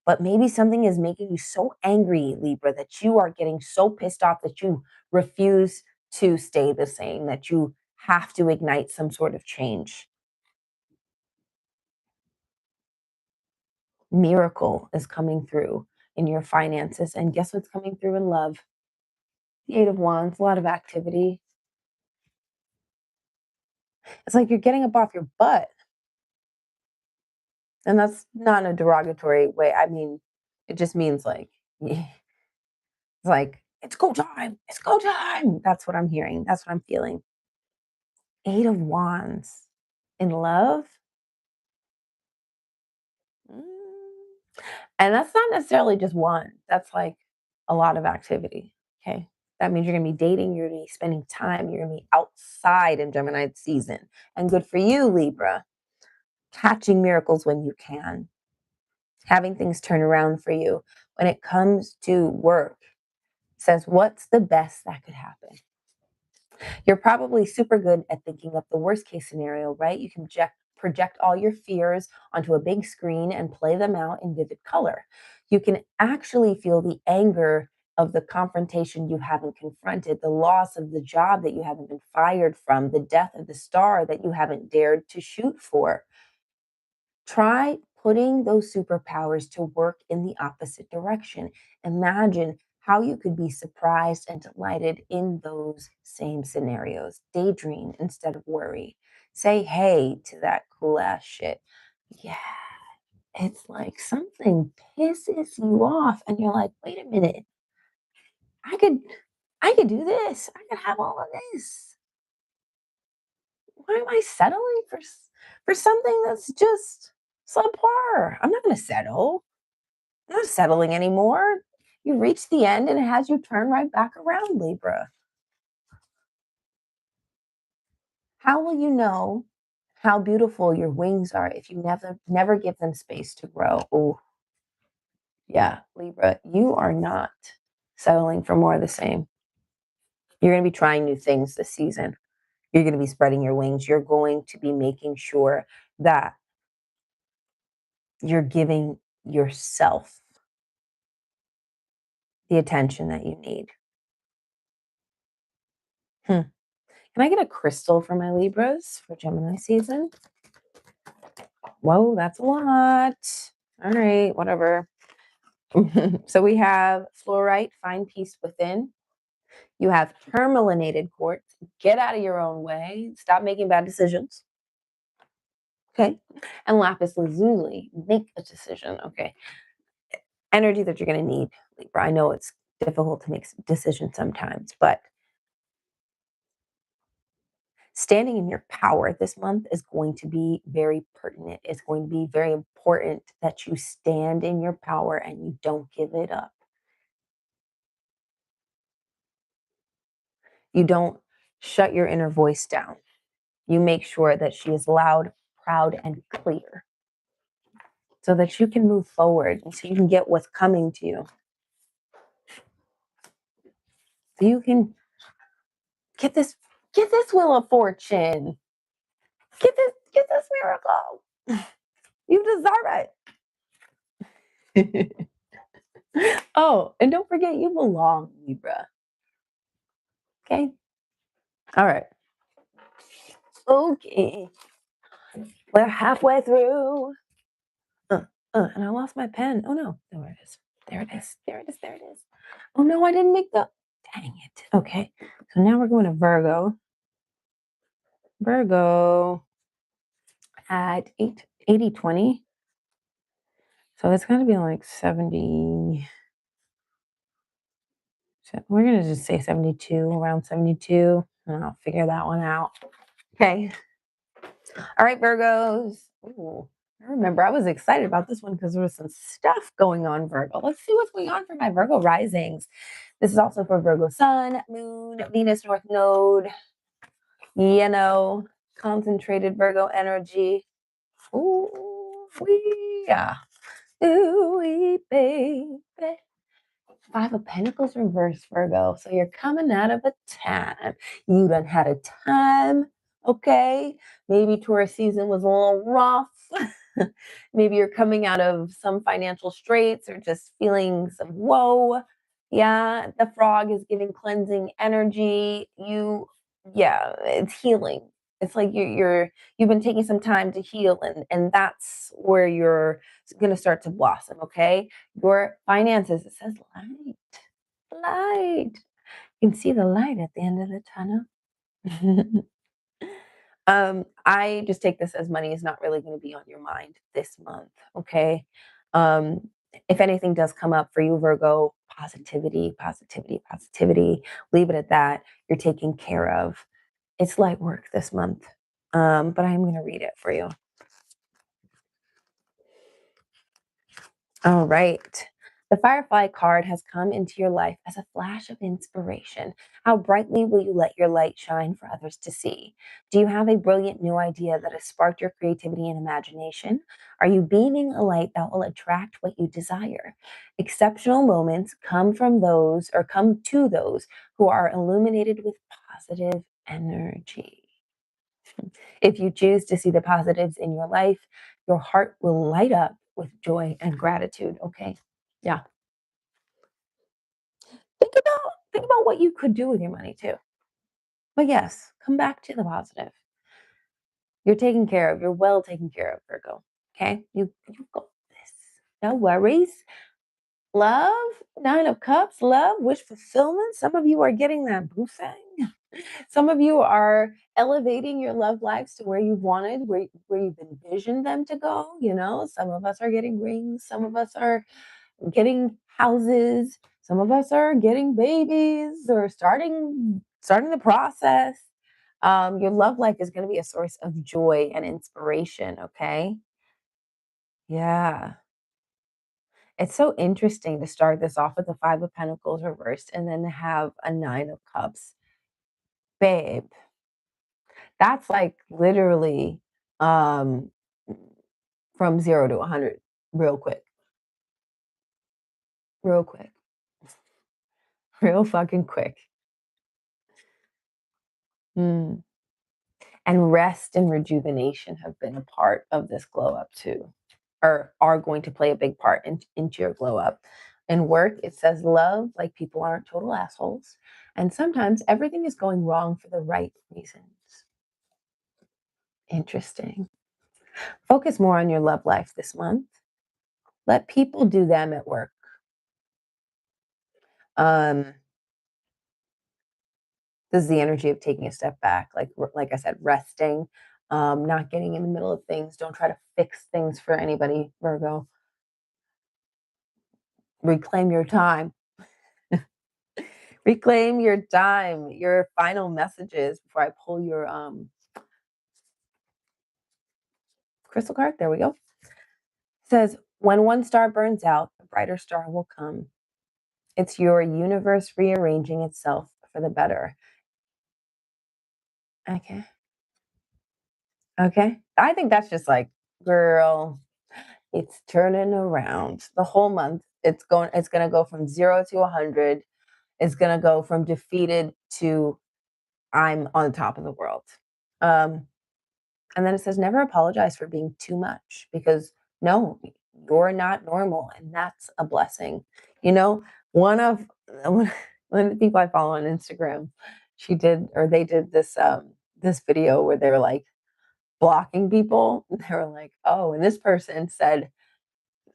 but maybe something is making you so angry, Libra, that you are getting so pissed off that you refuse to stay the same, that you have to ignite some sort of change. Miracle is coming through in your finances. And guess what's coming through in love? The Eight of Wands, a lot of activity. It's like you're getting up off your butt. And that's not in a derogatory way. I mean, it just means like, it's like, it's go time. It's go time. That's what I'm hearing. That's what I'm feeling. Eight of Wands in love. And that's not necessarily just one. That's like a lot of activity. Okay. That means you're going to be dating, you're going to be spending time, you're going to be outside in Gemini season. And good for you, Libra. Catching miracles when you can, having things turn around for you. When it comes to work, says, what's the best that could happen? You're probably super good at thinking of the worst case scenario, right? You can project all your fears onto a big screen and play them out in vivid color. You can actually feel the anger of the confrontation you haven't confronted, the loss of the job that you haven't been fired from, the death of the star that you haven't dared to shoot for. Try putting those superpowers to work in the opposite direction. Imagine how you could be surprised and delighted in those same scenarios. Daydream instead of worry. Say hey to that cool ass shit. Yeah, it's like something pisses you off and you're like, wait a minute. I could do this. I could have all of this. Why am I settling for something that's just subpar? I'm not going to settle. I'm not settling anymore. You reach the end and it has you turn right back around, Libra. How will you know how beautiful your wings are if you never give them space to grow? Oh, yeah, Libra, you are not settling for more of the same. You're going to be trying new things this season. You're going to be spreading your wings. You're going to be making sure that you're giving yourself the attention that you need. Can I get a crystal for my Libras for Gemini season? Whoa, that's a lot. All right, whatever. So we have fluorite, find peace within. You have tourmalinated quartz, get out of your own way, stop making bad decisions. Okay. And lapis lazuli, make a decision. Okay. Energy that you're going to need, Libra. I know it's difficult to make decisions sometimes, but standing in your power this month is going to be very pertinent. It's going to be very important that you stand in your power and you don't give it up. You don't shut your inner voice down. You make sure that she is loud, proud, and clear so that you can move forward and so you can get what's coming to you. So you can get this Wheel of Fortune. Get this miracle. You deserve it. Oh, and don't forget you belong, Libra. Okay? All right. Okay. We're halfway through. And I lost my pen. Oh no. There it is. There it is. There it is. There it is. Oh no, I didn't make the. Dang it. Okay. So now we're going to Virgo. Virgo at 80-20. So it's going to be like 70. So we're going to just say 72, around 72. And I'll figure that one out. Okay. All right, Virgos. Ooh, I remember I was excited about this one because there was some stuff going on, Virgo. Let's see what's going on for my Virgo risings. This is also for Virgo Sun, Moon, Venus, North Node, concentrated Virgo energy. Ooh, yeah. Ooh, baby. Five of Pentacles reverse, Virgo. So you're coming out of a time. You done had a time, okay? Maybe Taurus season was a little rough. Maybe you're coming out of some financial straits or just feelings of woe. Yeah, the frog is giving cleansing energy. It's healing. It's like you've been taking some time to heal, and that's where you're going to start to blossom, okay? Your finances, it says light. You can see the light at the end of the tunnel. I just take this as money is not really going to be on your mind this month, okay? Um, if anything does come up for you, Virgo, positivity, positivity, positivity, leave it at that. You're taken care of. It's light work this month, but I'm going to read it for you. All right. The Firefly card has come into your life as a flash of inspiration. How brightly will you let your light shine for others to see? Do you have a brilliant new idea that has sparked your creativity and imagination? Are you beaming a light that will attract what you desire? Exceptional moments come to those who are illuminated with positive energy. If you choose to see the positives in your life, your heart will light up with joy and gratitude. Okay. Yeah. Think about what you could do with your money too. But yes, come back to the positive. You're taken care of. You're well taken care of, Virgo. Okay. You got this. No worries. Love, Nine of Cups, love, wish fulfillment. Some of you are getting that boofing. Some of you are elevating your love lives to where you've wanted, where you've envisioned them to go. Some of us are getting rings. Some of us are getting houses. Some of us are getting babies or starting the process. Your love life is going to be a source of joy and inspiration. Okay. Yeah. It's so interesting to start this off with the Five of Pentacles reversed and then have a Nine of Cups. Babe, that's like literally um, from 0 to 100 real quick. Real quick. Real fucking quick. Mm. And rest and rejuvenation have been a part of this glow up too, or are going to play a big part into your glow up. In work, it says love, like people aren't total assholes. And sometimes everything is going wrong for the right reasons. Interesting. Focus more on your love life this month. Let people do them at work. This is the energy of taking a step back, like I said, resting, not getting in the middle of things. Don't try to fix things for anybody, Virgo. Reclaim your time. Reclaim your time. Your final messages before I pull your crystal card. There we go. It says, when one star burns out, a brighter star will come. It's your universe rearranging itself for the better. Okay. Okay. I think that's just like, girl, it's turning around. The whole month, it's going to go from 0 to 100. It's going to go from defeated to I'm on top of the world. And then it says, never apologize for being too much, because no, you're not normal. And that's a blessing. One of the people I follow on Instagram, she did, or they did this video where they were like blocking people. They were like, oh, and this person said,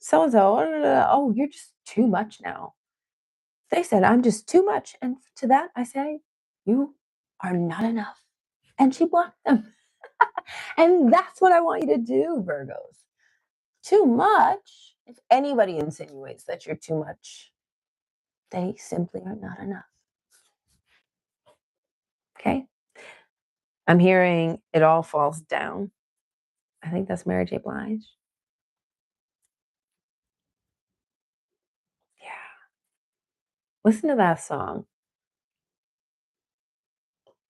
so and so, oh, you're just too much now. They said, I'm just too much. And to that, I say, you are not enough. And she blocked them. And that's what I want you to do, Virgos. Too much, if anybody insinuates that you're too much, they simply are not enough. Okay? I'm hearing it all falls down. I think that's Mary J. Blige. Yeah. Listen to that song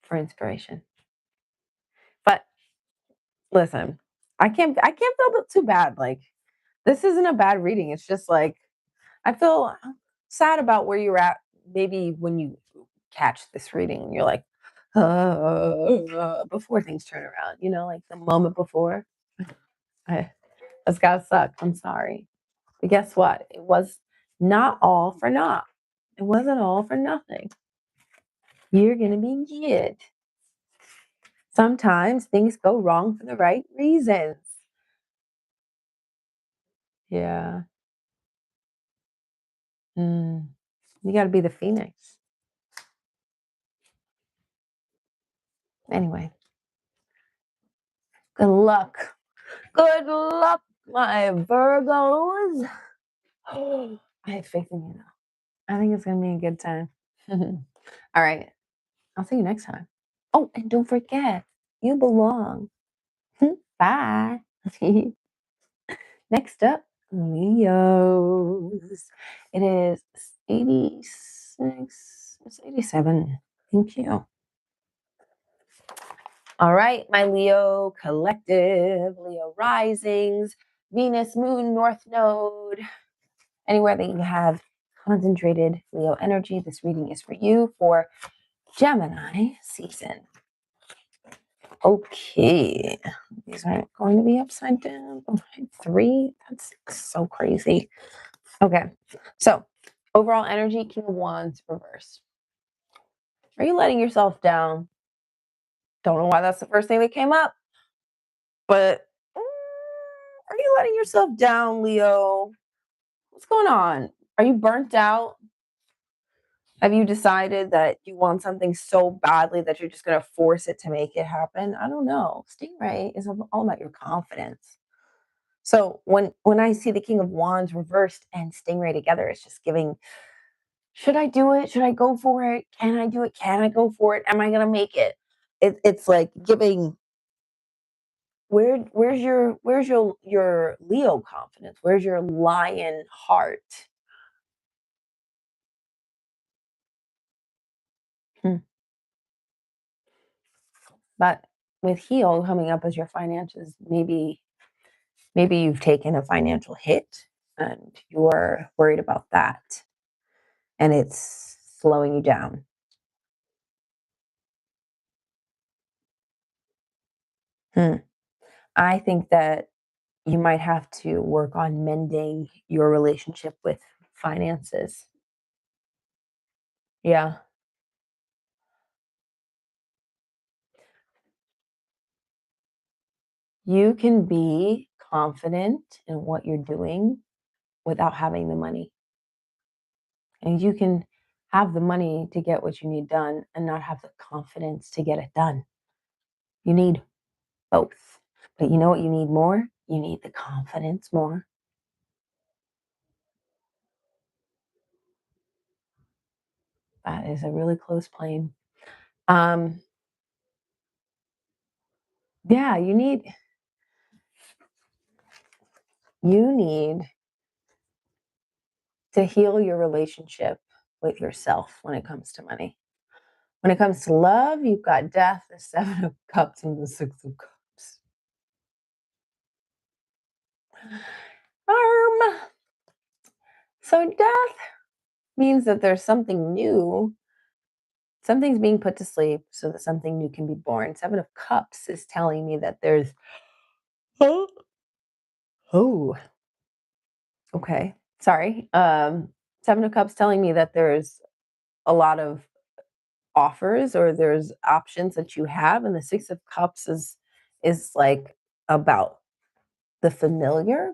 for inspiration. But listen, I can't feel too bad. Like, this isn't a bad reading. It's just like I feel sad about where you're at. Maybe when you catch this reading, you're like, before things turn around, like the moment before. That's gotta suck. I'm sorry. But guess what? It was not all for naught. It wasn't all for nothing. You're gonna be good. Sometimes things go wrong for the right reasons. Yeah. You gotta be the phoenix. Anyway, good luck. Good luck, my Virgos. I have faith in you now. I think it's going to be a good time. All right. I'll see you next time. Oh, and don't forget, you belong. Bye. Next up, Leos. It is 86. It's 87. Thank you. All right, my Leo collective, Leo risings, Venus, Moon, North Node, anywhere that you have concentrated Leo energy, this reading is for you for Gemini season. Okay, these aren't going to be upside down. Okay, 3, that's so crazy. Okay, so overall energy, King of Wands, reverse. Are you letting yourself down? Don't know why that's the first thing that came up, but are you letting yourself down, Leo? What's going on? Are you burnt out? Have you decided that you want something so badly that you're just going to force it to make it happen? I don't know. Stingray is all about your confidence. So when I see the King of Wands reversed and Stingray together, it's just giving, should I do it? Should I go for it? Can I do it? Can I go for it? Am I going to make it? It's like giving, where's your Leo confidence? Where's your lion heart? But with heal coming up as your finances, maybe you've taken a financial hit and you're worried about that and it's slowing you down. I think that you might have to work on mending your relationship with finances. Yeah. You can be confident in what you're doing without having the money. And you can have the money to get what you need done and not have the confidence to get it done. You need both. But you know what you need more? You need the confidence more. That is a really close plane. Yeah, you need to heal your relationship with yourself when it comes to money. When it comes to love, you've got Death, the 7 of Cups, and the 6 of Cups. So death means that there's something new. Something's being put to sleep so that something new can be born. 7 of Cups is telling me that there's oh, okay. Sorry. 7 of Cups telling me that there's a lot of offers or there's options that you have. And the Six of Cups is like about the familiar.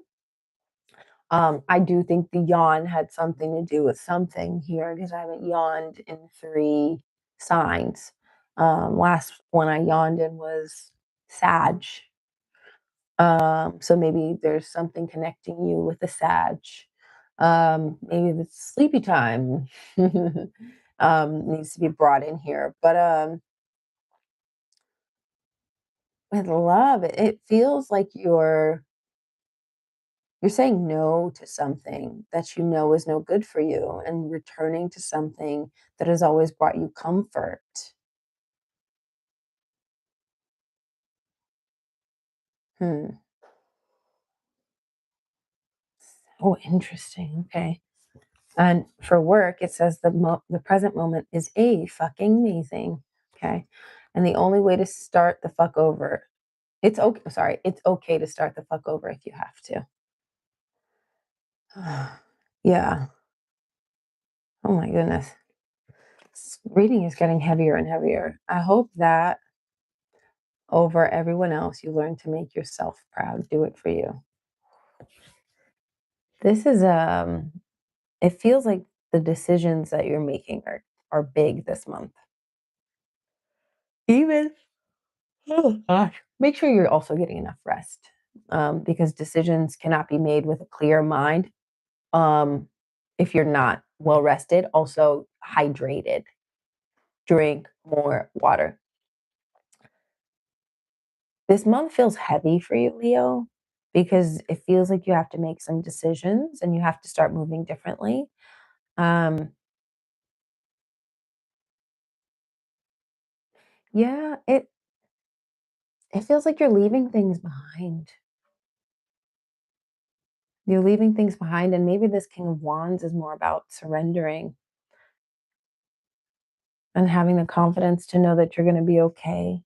I do think the yawn had something to do with something here because I haven't yawned in 3 signs. Last one I yawned in was Sag. So maybe there's something connecting you with the Sag. Maybe the sleepy time needs to be brought in here. But with love, it feels like you're saying no to something that you know is no good for you and returning to something that has always brought you comfort. Hmm. Oh, interesting. Okay. And for work, it says the present moment is a fucking amazing. Okay. And the only way to start the fuck over, it's okay. Sorry, it's okay to start the fuck over if you have to. Yeah. Oh my goodness. Reading is getting heavier and heavier. I hope that over everyone else, you learn to make yourself proud. Do it for you. This is it feels like the decisions that you're making are big this month. Even oh gosh. Make sure you're also getting enough rest. Because decisions cannot be made with a clear mind. Um, if you're not well rested, also hydrated. Drink more water. This month feels heavy for you, Leo, because it feels like you have to make some decisions and you have to start moving differently. Um, yeah, it feels like you're leaving things behind. You're leaving things behind, and maybe this King of Wands is more about surrendering and having the confidence to know that you're going to be okay.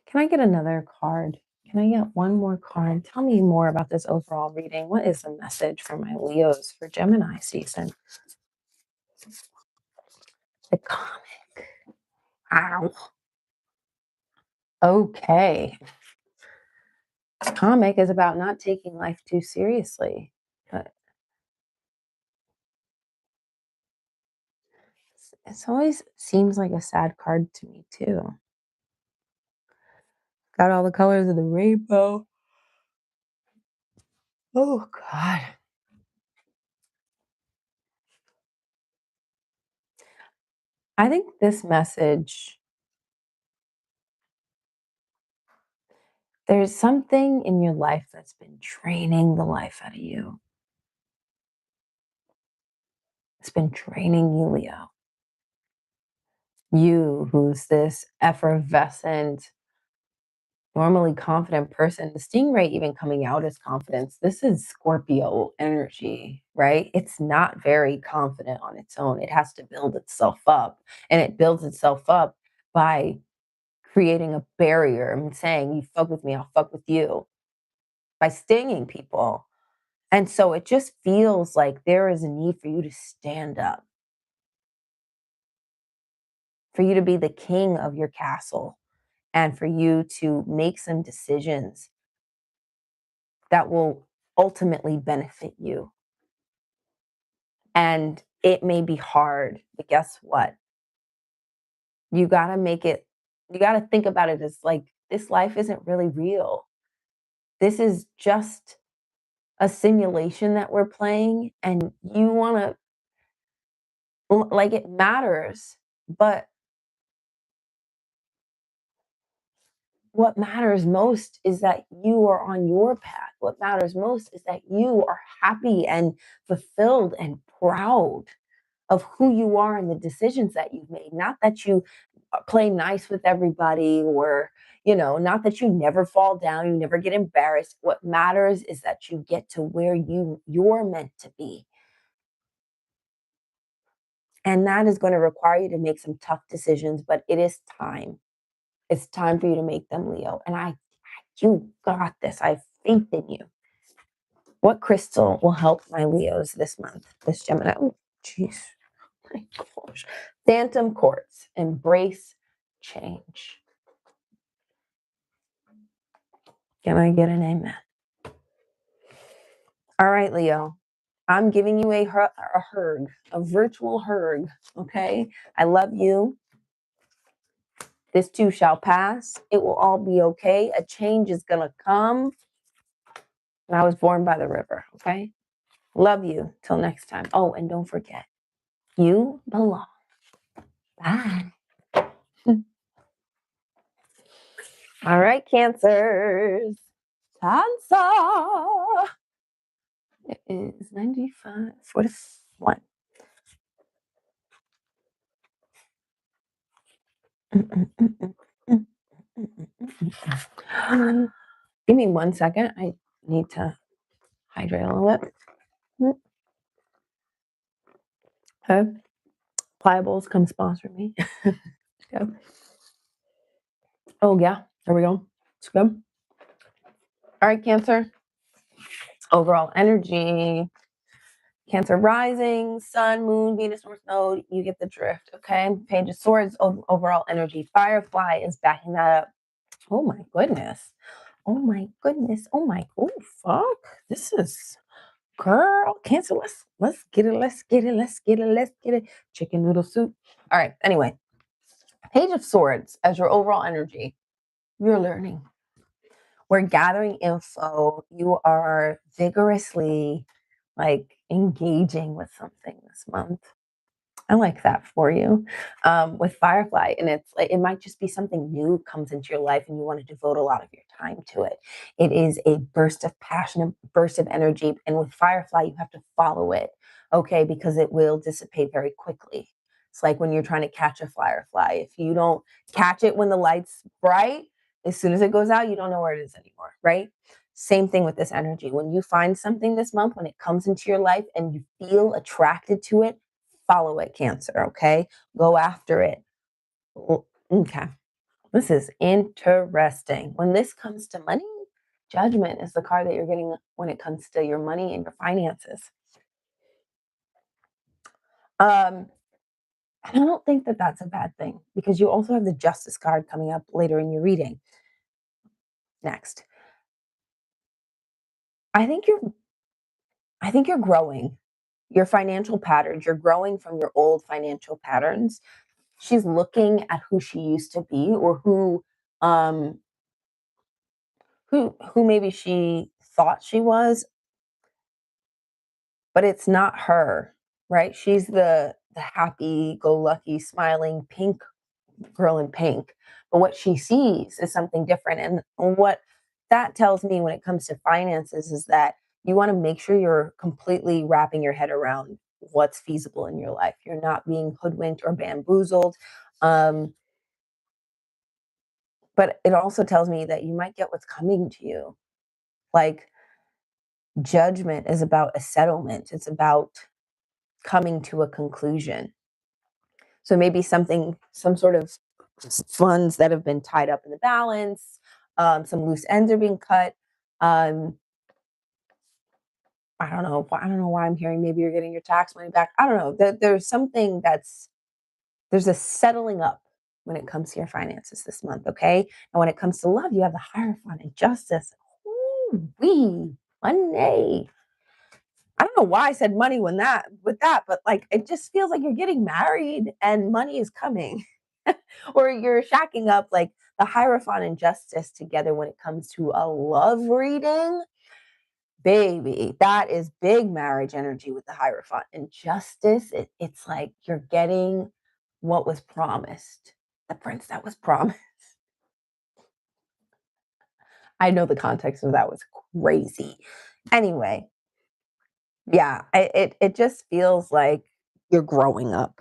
Can I get another card? Can I get one more card? Tell me more about this overall reading. What is the message for my Leos for Gemini season? The comic. Ow. Okay. Comic is about not taking life too seriously. But it's always seems like a sad card to me too. Got all the colors of the rainbow. Oh God. I think this message, there's something in your life that's been draining the life out of you. It's been draining you, Leo. You, who's this effervescent, normally confident person, the stingray even coming out as confidence. This is Scorpio energy, right? It's not very confident on its own. It has to build itself up. And it builds itself up by creating a barrier and saying, you fuck with me, I'll fuck with you, by stinging people. And so it just feels like there is a need for you to stand up, for you to be the king of your castle, and for you to make some decisions that will ultimately benefit you. And it may be hard, but guess what? You got to make it, you got to think about it as like, this life isn't really real. This is just a simulation that we're playing, and you want to, like, it matters, but what matters most is that you are on your path. What matters most is that you are happy and fulfilled and proud of who you are and the decisions that you've made. Not that you play nice with everybody, or, not that you never fall down, you never get embarrassed. What matters is that you get to where you're meant to be. And that is going to require you to make some tough decisions, but it is time. It's time for you to make them, Leo. And you got this. I have faith in you. What crystal will help my Leos this month, this Gemini? Ooh, Jeez. My gosh. Phantom Quartz. Embrace change. Can I get an amen? All right, Leo. I'm giving you a hug, a virtual hug, okay? I love you. This too shall pass. It will all be okay. A change is going to come. And I was born by the river, okay? Love you. Till next time. Oh, and don't forget, you belong. Bye. All right, Cancers. Cancer. It is 95:41. Give me 1 second. I need to hydrate a little bit. Okay. Pliables, come sponsor me. Okay. Oh, yeah. There we go. It's good. All right, Cancer. Overall energy. Cancer rising, sun, moon, Venus, North Node. You get the drift, okay? Page of Swords, overall energy. Firefly is backing that up. Oh, my goodness. Oh, my goodness. Oh, my, oh, fuck. This is, girl, Cancer, let's get it. Let's get it. Let's get it. Let's get it. Chicken noodle soup. All right. Anyway, Page of Swords as your overall energy. You're learning. We're gathering info. You are vigorously like engaging with something this month. I like that for you. With Firefly, and it's like it might just be something new comes into your life and you want to devote a lot of your time to it. It is a burst of passion, a burst of energy. And with Firefly, you have to follow it, okay, because it will dissipate very quickly. It's like when you're trying to catch a firefly. If you don't catch it when the light's bright, as soon as it goes out, you don't know where it is anymore, right? Same thing with this energy. When you find something this month, when it comes into your life and you feel attracted to it, follow it, Cancer, okay? Go after it. Okay. This is interesting. When this comes to money, Judgment is the card that you're getting when it comes to your money and your finances. And I don't think that that's a bad thing because you also have the Justice card coming up later in your reading. Next. I think you're growing. Your financial patterns, you're growing from your old financial patterns. She's looking at who she used to be or who maybe she thought she was, but it's not her, right? She's the happy-go-lucky, smiling pink girl in pink. But what she sees is something different. And what that tells me when it comes to finances is that you want to make sure you're completely wrapping your head around what's feasible in your life. You're not being hoodwinked or bamboozled. But it also tells me that you might get what's coming to you. Like, Judgment is about a settlement. It's about coming to a conclusion. So maybe some sort of funds that have been tied up in the balance, some loose ends are being cut. I don't know. I don't know why I'm hearing maybe you're getting your tax money back. I don't know. There's something there's a settling up when it comes to your finances this month, okay? And when it comes to love, you have the Hierophant and Justice. Ooh-wee, money. I don't know why I said money with that, but like it just feels like you're getting married and money is coming. Or you're shacking up like the Hierophant and Justice together when it comes to a love reading. Baby, that is big marriage energy with the Hierophant and Justice. It's like you're getting what was promised, the prince that was promised. I know the context of that was crazy. Anyway, yeah, it just feels like you're growing up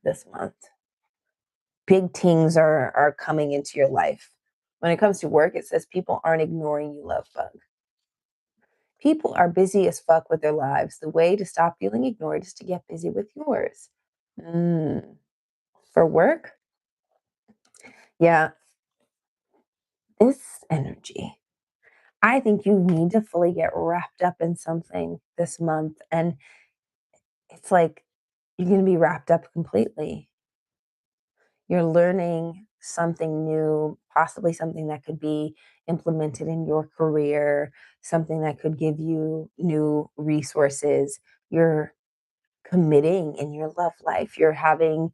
this month. Big things are coming into your life. When it comes to work, it says people aren't ignoring you, love bug. People are busy as fuck with their lives. The way to stop feeling ignored is to get busy with yours. For work? Yeah. This energy. I think you need to fully get wrapped up in something this month. And it's like you're going to be wrapped up completely. You're learning something new, possibly something that could be implemented in your career, something that could give you new resources. You're committing in your love life. You're having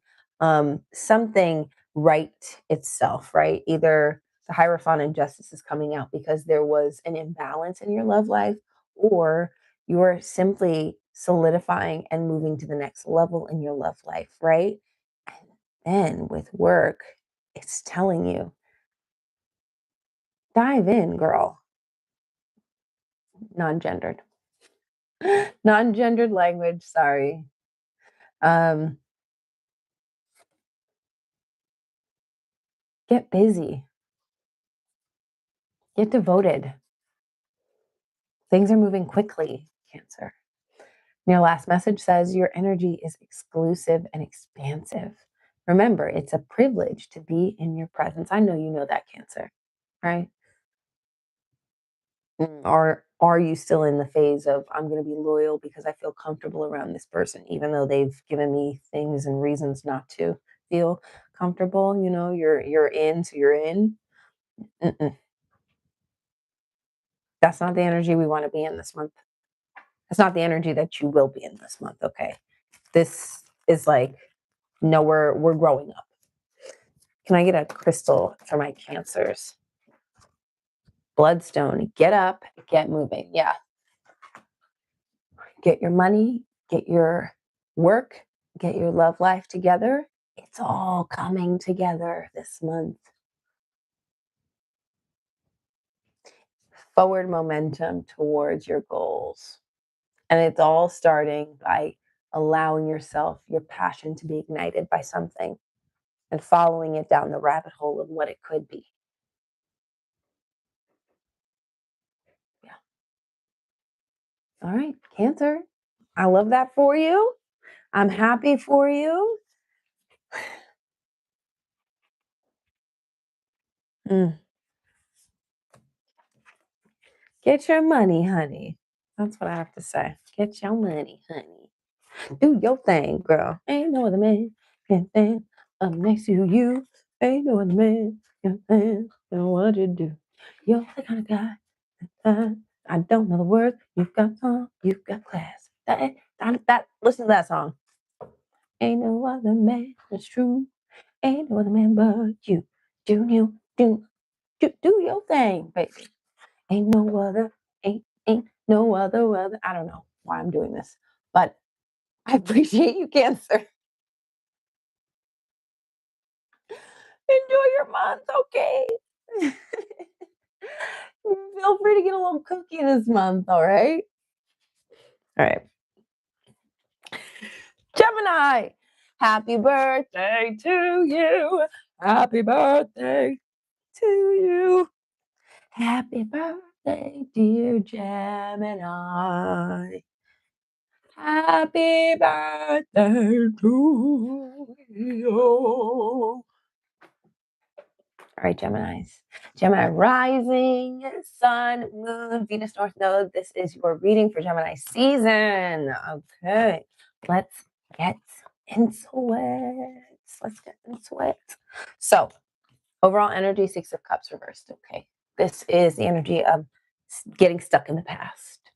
something right itself, right? Either the Hierophant and Justice is coming out because there was an imbalance in your love life, or you're simply solidifying and moving to the next level in your love life, right? And then with work, it's telling you, dive in, girl. Non-gendered. Non-gendered language, sorry. Get busy. Get devoted. Things are moving quickly, Cancer. Your last message says your energy is exclusive and expansive. Remember, it's a privilege to be in your presence. I know you know that, Cancer, right? Or are you still in the phase of, I'm going to be loyal because I feel comfortable around this person, even though they've given me things and reasons not to feel comfortable? You know, you're in, so you're in. Mm-mm. That's not the energy we want to be in this month. That's not the energy that you will be in this month, okay? This is like, no, we're growing up. Can I get a crystal for my Cancers? Bloodstone. Get up, get moving. Yeah. Get your money, get your work, get your love life together. It's all coming together this month. Forward momentum towards your goals. And it's all starting by allowing yourself, your passion to be ignited by something and following it down the rabbit hole of what it could be. Yeah. All right, Cancer. I love that for you. I'm happy for you. Get your money, honey. That's what I have to say. Get your money, honey. Do your thing, girl. Ain't no other man can stand up next to you. Ain't no other man can stand and what you do. You're the kind of guy I don't know the words. You've got song, you've got class. Listen to that song. Ain't no other man that's true. Ain't no other man but you. Do your thing, baby. Ain't no other, ain't no other. I don't know why I'm doing this, but I appreciate you, Cancer. Enjoy your month, okay? Feel free to get a little cookie this month, all right? All right. Gemini, happy birthday to you. Happy birthday to you. Happy birthday, dear Gemini. Happy birthday to you. All right, Geminis. Gemini rising, sun, moon, Venus, North Node. This is your reading for Gemini season. Okay, let's get into it. Let's get into it. So, overall energy, Six of Cups reversed. Okay, this is the energy of getting stuck in the past,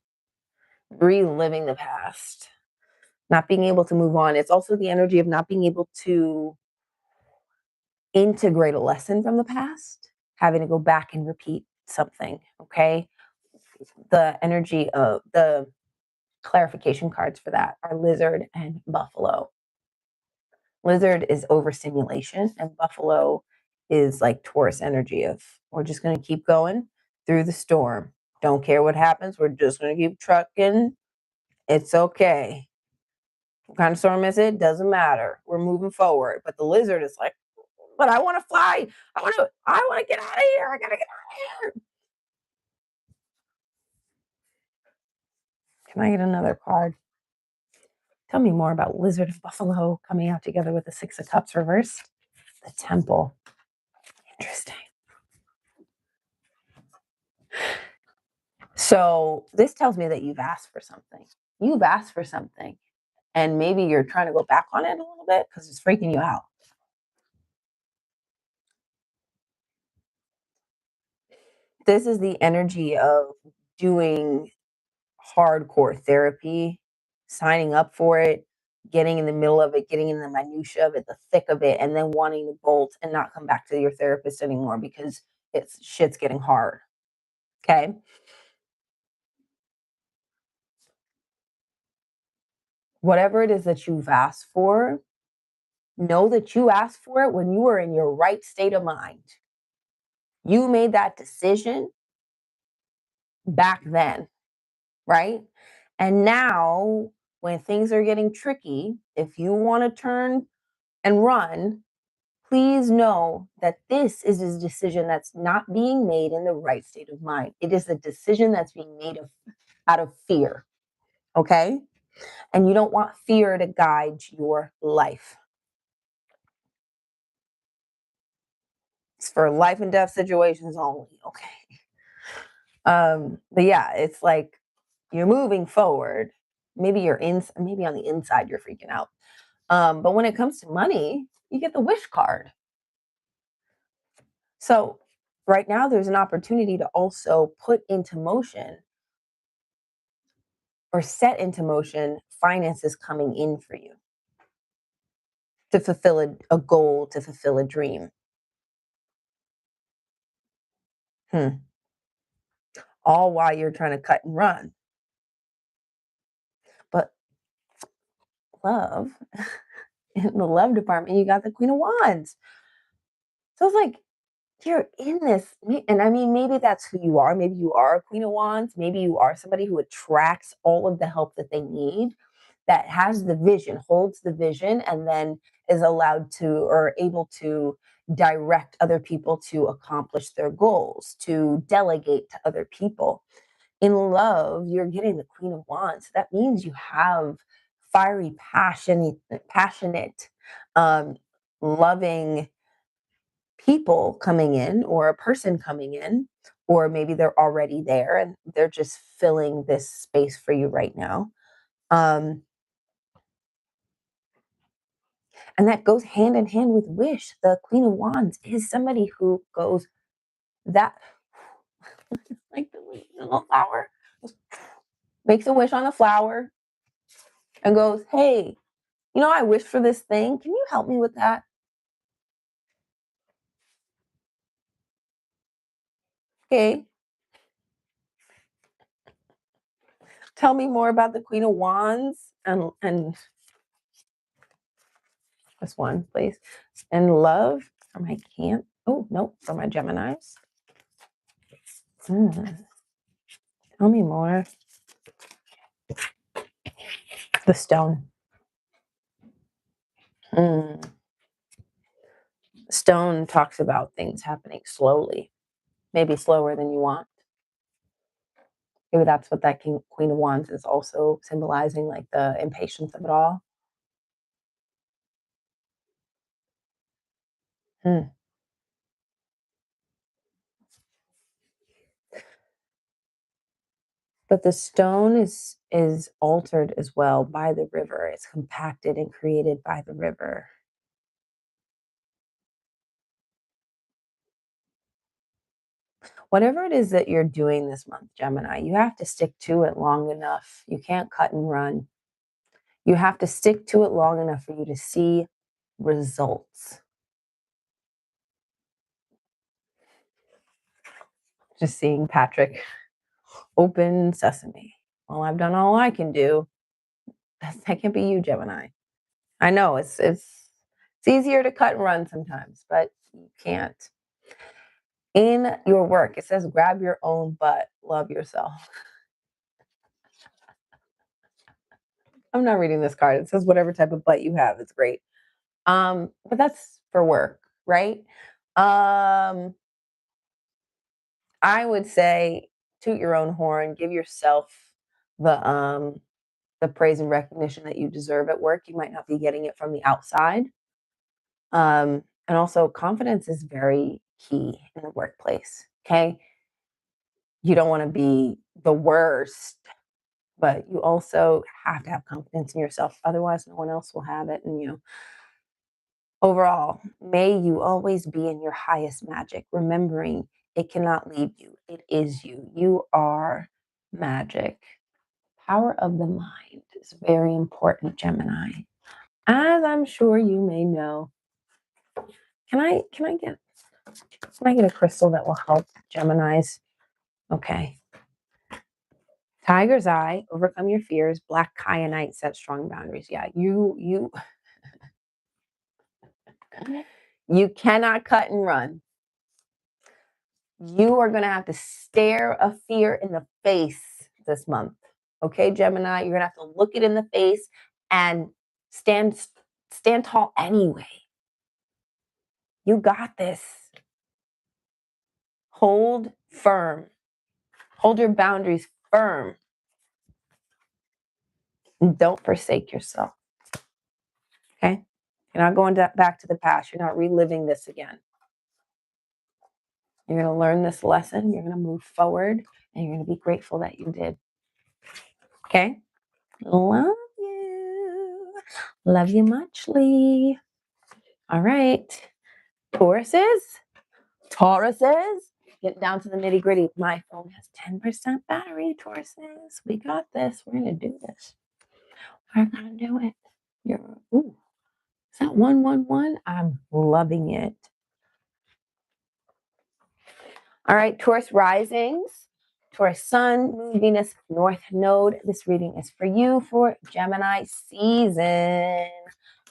reliving the past, not being able to move on. It's also the energy of not being able to integrate a lesson from the past, having to go back and repeat something, okay? The energy of the clarification cards for that are Lizard and Buffalo. Lizard is overstimulation, and Buffalo is like Taurus energy of, we're just going to keep going through the storm. Don't care what happens. We're just going to keep trucking. It's okay. What kind of storm is it? Doesn't matter. We're moving forward. But the Lizard is like, but I want to fly. I want to get out of here. I gotta get out of here. Can I get another card? Tell me more about Lizard of Buffalo coming out together with the Six of Cups reversed. The Temple. Interesting. So this tells me that you've asked for something. You've asked for something. And maybe you're trying to go back on it a little bit because it's freaking you out. This is the energy of doing hardcore therapy, signing up for it, getting in the middle of it, getting in the minutia of it, the thick of it, and then wanting to bolt and not come back to your therapist anymore because shit's getting hard. Okay. Whatever it is that you've asked for, know that you asked for it when you were in your right state of mind. You made that decision back then, right? And now, when things are getting tricky, if you want to turn and run, please know that this is a decision that's not being made in the right state of mind. It is a decision that's being made out of fear, okay? And you don't want fear to guide your life. It's for life and death situations only, okay? But yeah, it's like you're moving forward. Maybe maybe on the inside you're freaking out. But when it comes to money, you get the wish card. So right now there's an opportunity to also put into motion or set into motion finances coming in for you to fulfill a goal, to fulfill a dream. All while you're trying to cut and run. But love, in the love department, you got the Queen of Wands. So it's like, you're in this, and I mean, maybe that's who you are. Maybe you are a Queen of Wands. Maybe you are somebody who attracts all of the help that they need, that has the vision, holds the vision, and then is allowed to or able to direct other people to accomplish their goals, to delegate to other people. In love, you're getting the Queen of Wands. That means you have fiery, passionate, loving people coming in, or a person coming in, or maybe they're already there and they're just filling this space for you right now. And that goes hand in hand with wish. The Queen of Wands is somebody who goes that like the little flower, makes a wish on the flower and goes, hey, I wish for this thing. Can you help me with that? Okay. Tell me more about the Queen of Wands and this one, please. And love for my oh, no, for my Geminis. Tell me more. The stone. Stone talks about things happening slowly, maybe slower than you want. Maybe that's what that Queen of Wands is also symbolizing, like the impatience of it all. But the stone is altered as well by the river. It's compacted and created by the river. Whatever it is that you're doing this month, Gemini, you have to stick to it long enough. You can't cut and run. You have to stick to it long enough for you to see results. Just seeing Patrick, open sesame. Well, I've done all I can do. That can't be you, Gemini. I know it's easier to cut and run sometimes, but you can't. In your work, it says grab your own butt, love yourself. I'm not reading this card. It says whatever type of butt you have, it's great. But that's for work, right? I would say toot your own horn, give yourself the praise and recognition that you deserve at work. You might not be getting it from the outside. And also confidence is very key in the workplace. Okay. You don't want to be the worst but you also have to have confidence in yourself. Otherwise, no one else will have it. And overall, may you always be in your highest magic, remembering it cannot leave you. It is you. You are magic. Power of the mind is very important, Gemini. As I'm sure you may know. Can I get a crystal that will help Geminis? Okay. Tiger's eye, overcome your fears. Black kyanite, set strong boundaries. Yeah, you cannot cut and run. You are going to have to stare a fear in the face this month. Okay, Gemini, you're going to have to look it in the face and stand tall anyway. You got this. Hold firm. Hold your boundaries firm. And don't forsake yourself. Okay? You're not going back to the past. You're not reliving this again. You're going to learn this lesson. You're going to move forward. And you're going to be grateful that you did. Okay? Love you. Love you muchly. All right. Tauruses. Get down to the nitty gritty. My phone has 10% battery. Tauruses. We got this. We're going to do this. We're going to do it. Ooh. Is that 111? I'm loving it. All right, Taurus risings, Taurus sun, moon, Venus, north node. This reading is for you for Gemini season.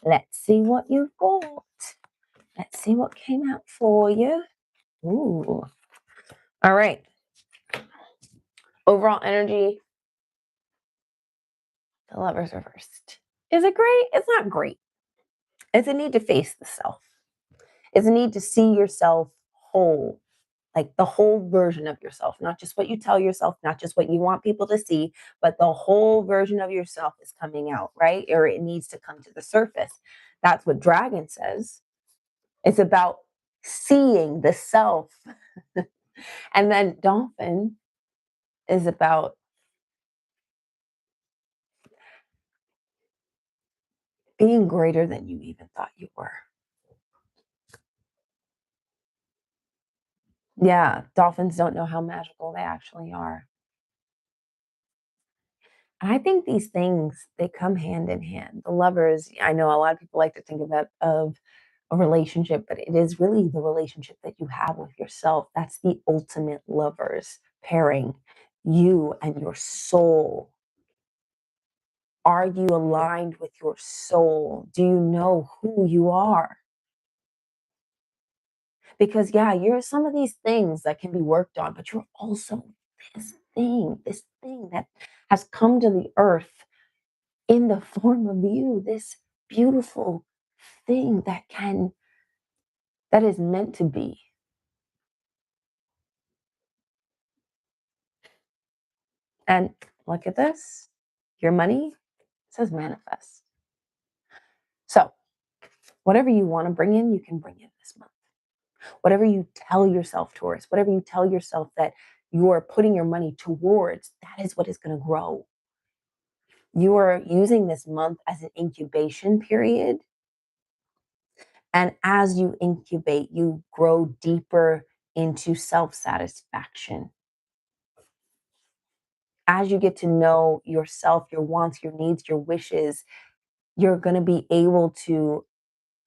Let's see what you've got. Let's see what came out for you. Ooh. All right. Overall energy, the Lovers reversed. Is it great? It's not great. It's a need to face the self. It's a need to see yourself whole. Like the whole version of yourself, not just what you tell yourself, not just what you want people to see, but the whole version of yourself is coming out, right? Or it needs to come to the surface. That's what Dragon says. It's about seeing the self. And then Dolphin is about being greater than you even thought you were. Yeah, dolphins don't know how magical they actually are. I think these things, they come hand in hand. The lovers, I know a lot of people like to think of a relationship, but it is really the relationship that you have with yourself. That's the ultimate lovers pairing, you and your soul. Are you aligned with your soul? Do you know who you are? Because yeah, you're some of these things that can be worked on, but you're also this thing that has come to the earth in the form of you, this beautiful thing that is meant to be. And look at this. Your money says manifest. So whatever you want to bring in, you can bring in this month. Whatever you tell yourself, Taurus, whatever you tell yourself that you are putting your money towards, that is what is going to grow. You are using this month as an incubation period. And as you incubate, you grow deeper into self-satisfaction. As you get to know yourself, your wants, your needs, your wishes, you're going to be able to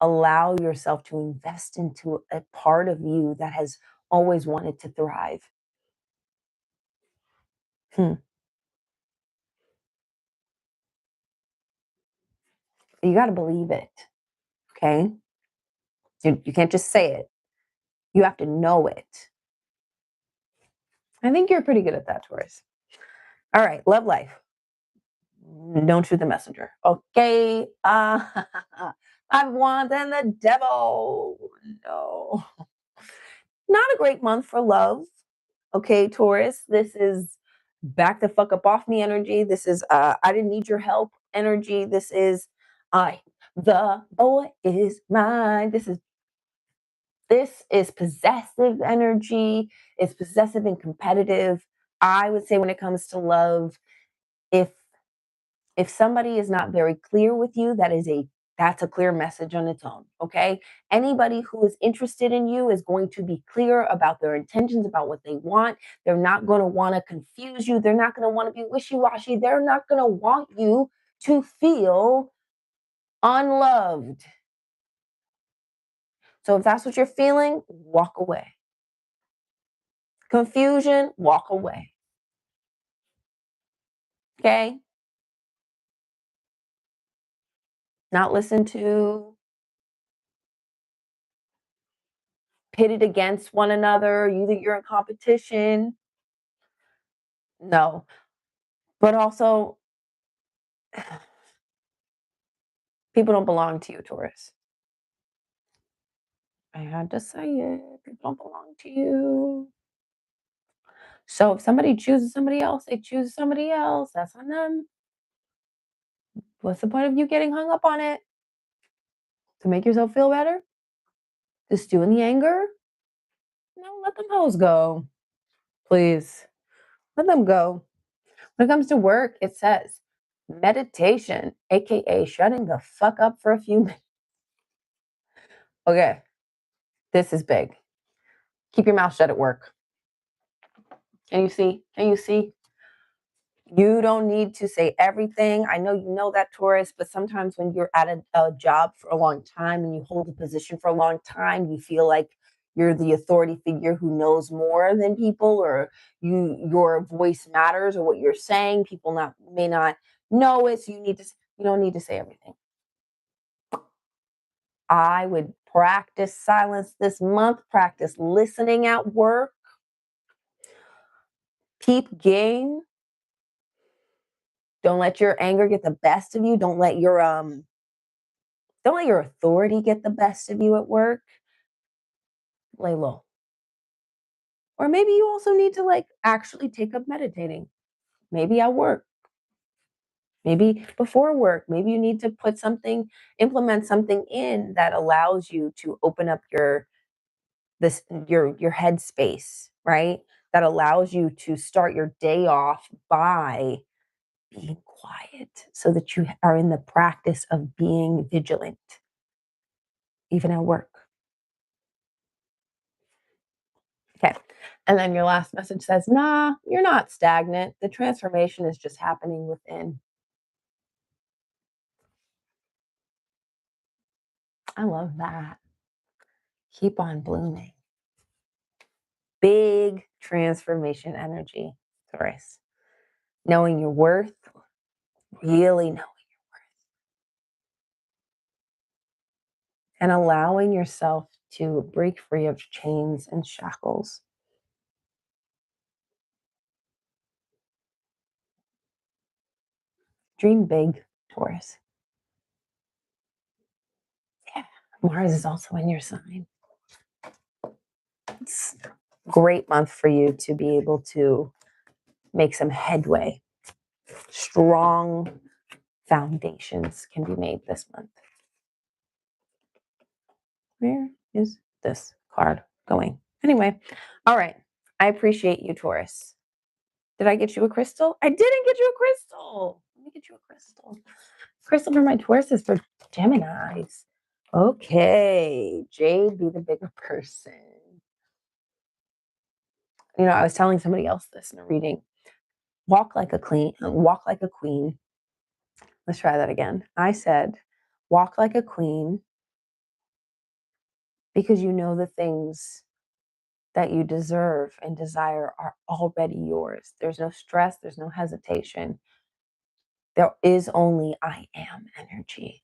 allow yourself to invest into a part of you that has always wanted to thrive. You got to believe it. Okay. You can't just say it. You have to know it. I think you're pretty good at that, Taurus. All right. Love life. Don't shoot the messenger. Okay. I've won and the devil. No. Not a great month for love. Okay, Taurus. This is back the fuck up off me energy. This is I didn't need your help energy. This is the boy is mine. This is possessive energy. It's possessive and competitive. I would say when it comes to love, if somebody is not very clear with you, that's a clear message on its own, okay? Anybody who is interested in you is going to be clear about their intentions, about what they want. They're not going to want to confuse you. They're not going to want to be wishy-washy. They're not going to want you to feel unloved. So if that's what you're feeling, walk away. Confusion, walk away. Okay? Not listen to, pitted against one another. You think you're in competition. No. But also, people don't belong to you, Taurus. I had to say it. People don't belong to you. So if somebody chooses somebody else, they choose somebody else. That's on them. What's the point of you getting hung up on it? To make yourself feel better? To stew in the anger? No, let them hoes go. Please. Let them go. When it comes to work, it says meditation, aka shutting the fuck up for a few minutes. Okay, this is big. Keep your mouth shut at work. Can you see? Can you see? You don't need to say everything. I know you know that, Taurus, but sometimes when you're at a job for a long time and you hold a position for a long time, you feel like you're the authority figure who knows more than people, or your voice matters, or what you're saying people may not know it. So you don't need to say everything. I would practice silence this month, practice listening at work, keep game. Don't let your anger get the best of you. Don't let your authority get the best of you at work. Lay low. Or maybe you also need to actually take up meditating. Maybe at work. Maybe before work. Maybe you need to implement something in that allows you to open up your head space, right? That allows you to start your day off by being quiet, so that you are in the practice of being vigilant, even at work. Okay. And then your last message says, nah, you're not stagnant. The transformation is just happening within. I love that. Keep on blooming. Big transformation energy, Taurus. Knowing your worth, really knowing your worth. And allowing yourself to break free of chains and shackles. Dream big, Taurus. Yeah, Mars is also in your sign. It's a great month for you to be able to make some headway. Strong foundations can be made this month. Where is this card going? Anyway, all right. I appreciate you, Taurus. Did I get you a crystal? I didn't get you a crystal. Let me get you a crystal. Crystal for my Taurus is for Geminis. Okay. Jade, be the bigger person. I was telling somebody else this in a reading. Walk like a queen. Let's try that again. I said, walk like a queen, because you know the things that you deserve and desire are already yours. There's no stress. There's no hesitation. There is only I am energy.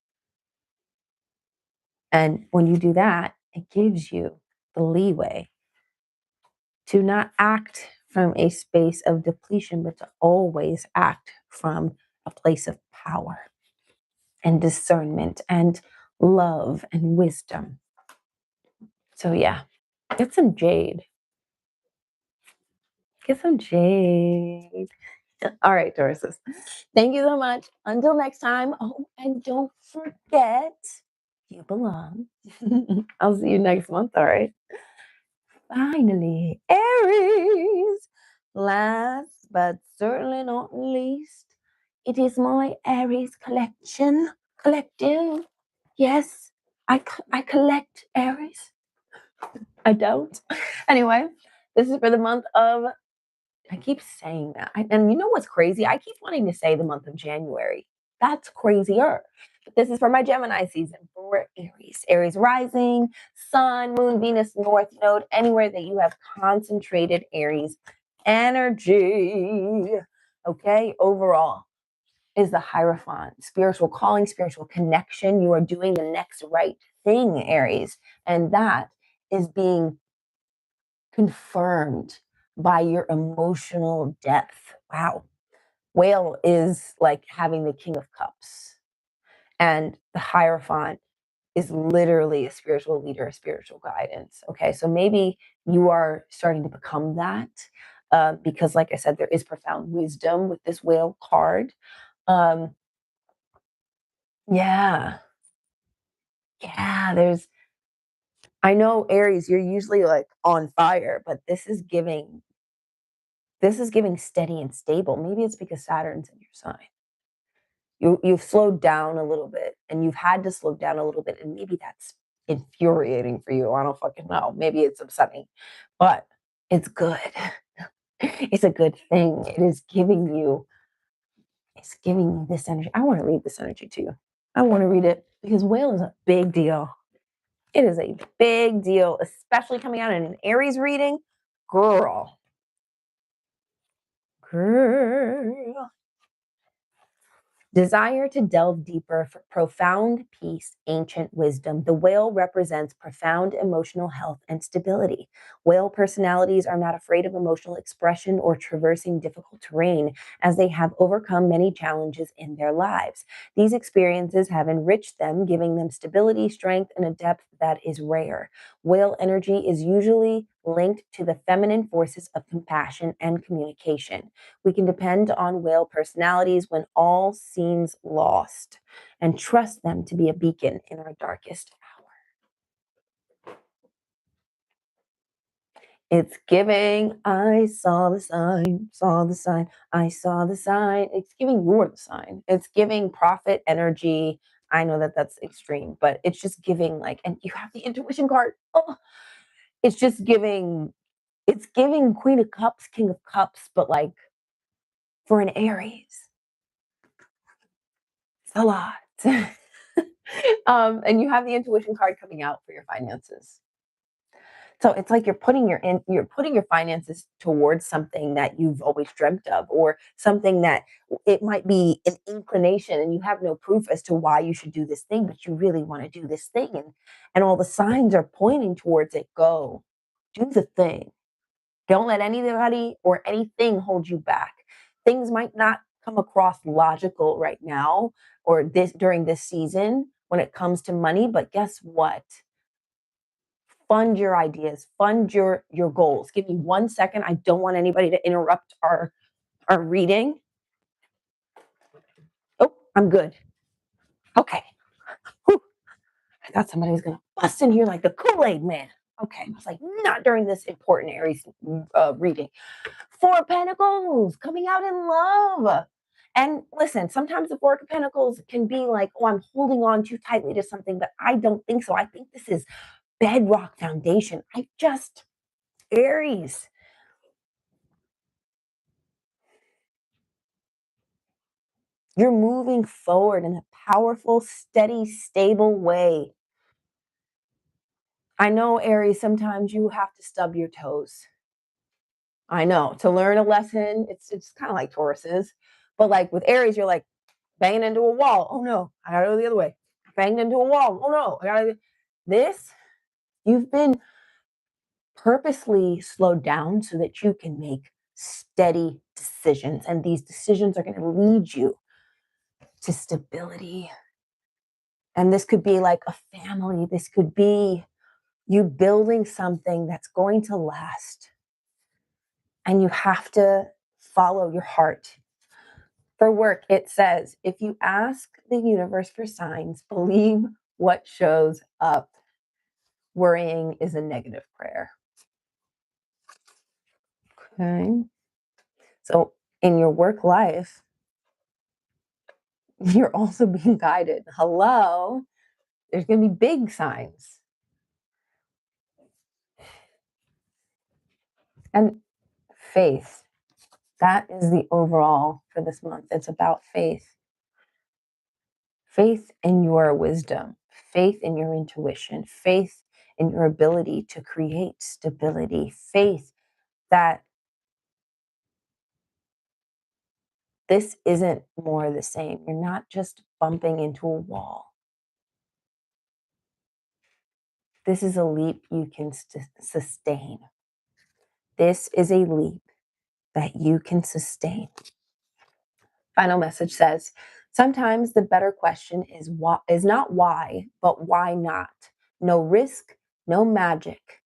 And when you do that, it gives you the leeway to not act from a space of depletion, but to always act from a place of power and discernment and love and wisdom. So yeah, get some jade. Get some jade. All right, Tauruses. Thank you so much. Until next time. Oh, and don't forget, you belong. I'll see you next month. All right. Finally, Aries. Last but certainly not least, It is my Aries collective. Yes, I collect Aries. I don't. Anyway, this is for the month of, I keep saying that. And you know what's crazy? I keep wanting to say the month of January. That's crazier. But this is for my Gemini season for Aries. Aries rising, sun, moon, Venus, north node, anywhere that you have concentrated Aries energy. Okay, overall is the Hierophant, spiritual calling, spiritual connection. You are doing the next right thing, Aries. And that is being confirmed by your emotional depth. Wow. Whale is like having the King of Cups. And the Hierophant is literally a spiritual leader, a spiritual guidance. Okay, so maybe you are starting to become that because, like I said, there is profound wisdom with this whale card. Um, yeah, there's, I know Aries, you're usually like on fire, but this is giving steady and stable. Maybe it's because Saturn's in your sign. You've slowed down a little bit, and you've had to slow down a little bit, and maybe that's infuriating for you. I don't fucking know. Maybe it's upsetting, but it's good. It's a good thing. It's giving you this energy. I want to read this energy to you. I want to read it because whale is a big deal. It is a big deal, especially coming out in an Aries reading. Girl. Desire to delve deeper for profound peace, ancient wisdom. The whale represents profound emotional health and stability. Whale personalities are not afraid of emotional expression or traversing difficult terrain, as they have overcome many challenges in their lives. These experiences have enriched them, giving them stability, strength, and a depth that is rare. Whale energy is usually linked to the feminine forces of compassion and communication. We can depend on whale personalities when all seems lost and trust them to be a beacon in our darkest hour. It's giving, I saw the sign, I saw the sign. It's giving, you're the sign. It's giving prophet energy. I know that that's extreme, but it's just giving like, and you have the intuition card. Oh, it's just giving, it's giving Queen of Cups, King of Cups, but like for an Aries. It's a lot. And you have the intuition card coming out for your finances. So it's like you're putting your finances towards something that you've always dreamt of, or something that it might be an inclination and you have no proof as to why you should do this thing, but you really want to do this thing, and all the signs are pointing towards it. Go, do the thing. Don't let anybody or anything hold you back. Things might not come across logical right now or this during this season when it comes to money, but guess what? Fund your ideas, fund your goals. Give me 1 second. I don't want anybody to interrupt our reading. Oh, I'm good. Okay. Whew. I thought somebody was gonna bust in here like the Kool-Aid man. Okay, I was like, not during this important Aries reading. 4 of Pentacles coming out in love. And listen, sometimes the 4 of Pentacles can be like, oh, I'm holding on too tightly to something, but I don't think so. I think this is bedrock foundation. Aries. You're moving forward in a powerful, steady, stable way. I know, Aries, sometimes you have to stub your toes. I know, to learn a lesson, it's kind of like Taurus is. But like with Aries, you're like banging into a wall. Oh no, I gotta go the other way. Banged into a wall. Oh no, I gotta. This, you've been purposely slowed down so that you can make steady decisions. And these decisions are going to lead you to stability. And this could be like a family. This could be you building something that's going to last. And you have to follow your heart. For work, it says, if you ask the universe for signs, believe what shows up. Worrying is a negative prayer. Okay. So in your work life, You're also being guided. Hello? There's going to be big signs. And faith. That is the overall for this month. It's about faith. Faith in your wisdom, faith in your intuition, faith in your ability to create stability, faith that this isn't more of the same. You're not just bumping into a wall. This is a leap you can sustain. This is a leap that you can sustain. Final message says, sometimes the better question is not why, but why not? No risk, no magic.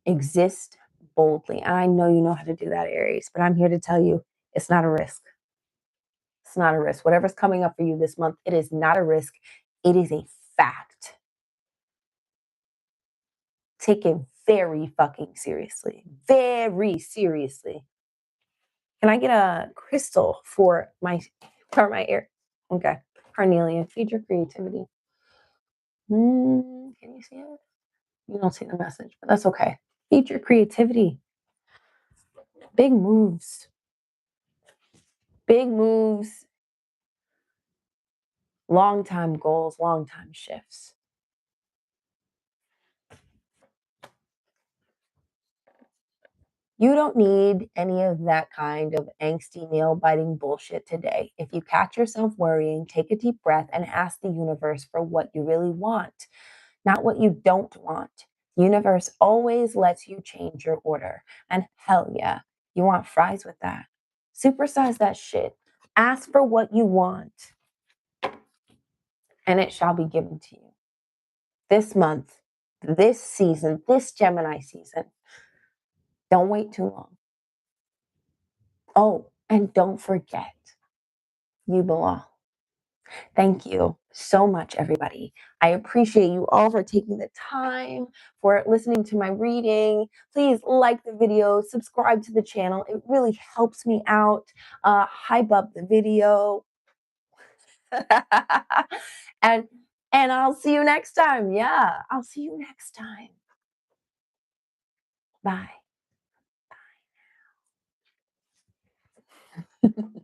Exist boldly. And I know you know how to do that, Aries, but I'm here to tell you it's not a risk. It's not a risk. Whatever's coming up for you this month, it is not a risk. It is a fact. Take it very fucking seriously. Very seriously. Can I get a crystal for my ear? Okay. Carnelian, feed your creativity. Can you see it? You don't see the message, but that's okay. Feed your creativity. Big moves. Big moves. Long time goals, long time shifts. You don't need any of that kind of angsty, nail-biting bullshit today. If you catch yourself worrying, take a deep breath and ask the universe for what you really want, not what you don't want. Universe always lets you change your order. And hell yeah, you want fries with that. Supersize that shit. Ask for what you want, and it shall be given to you. This month, this season, this Gemini season, don't wait too long. Oh, and don't forget, you belong. Thank you so much, everybody. I appreciate you all for taking the time, for listening to my reading. Please like the video, subscribe to the channel. It really helps me out. Hype up the video. and I'll see you next time. Yeah, I'll see you next time. Bye. Bye.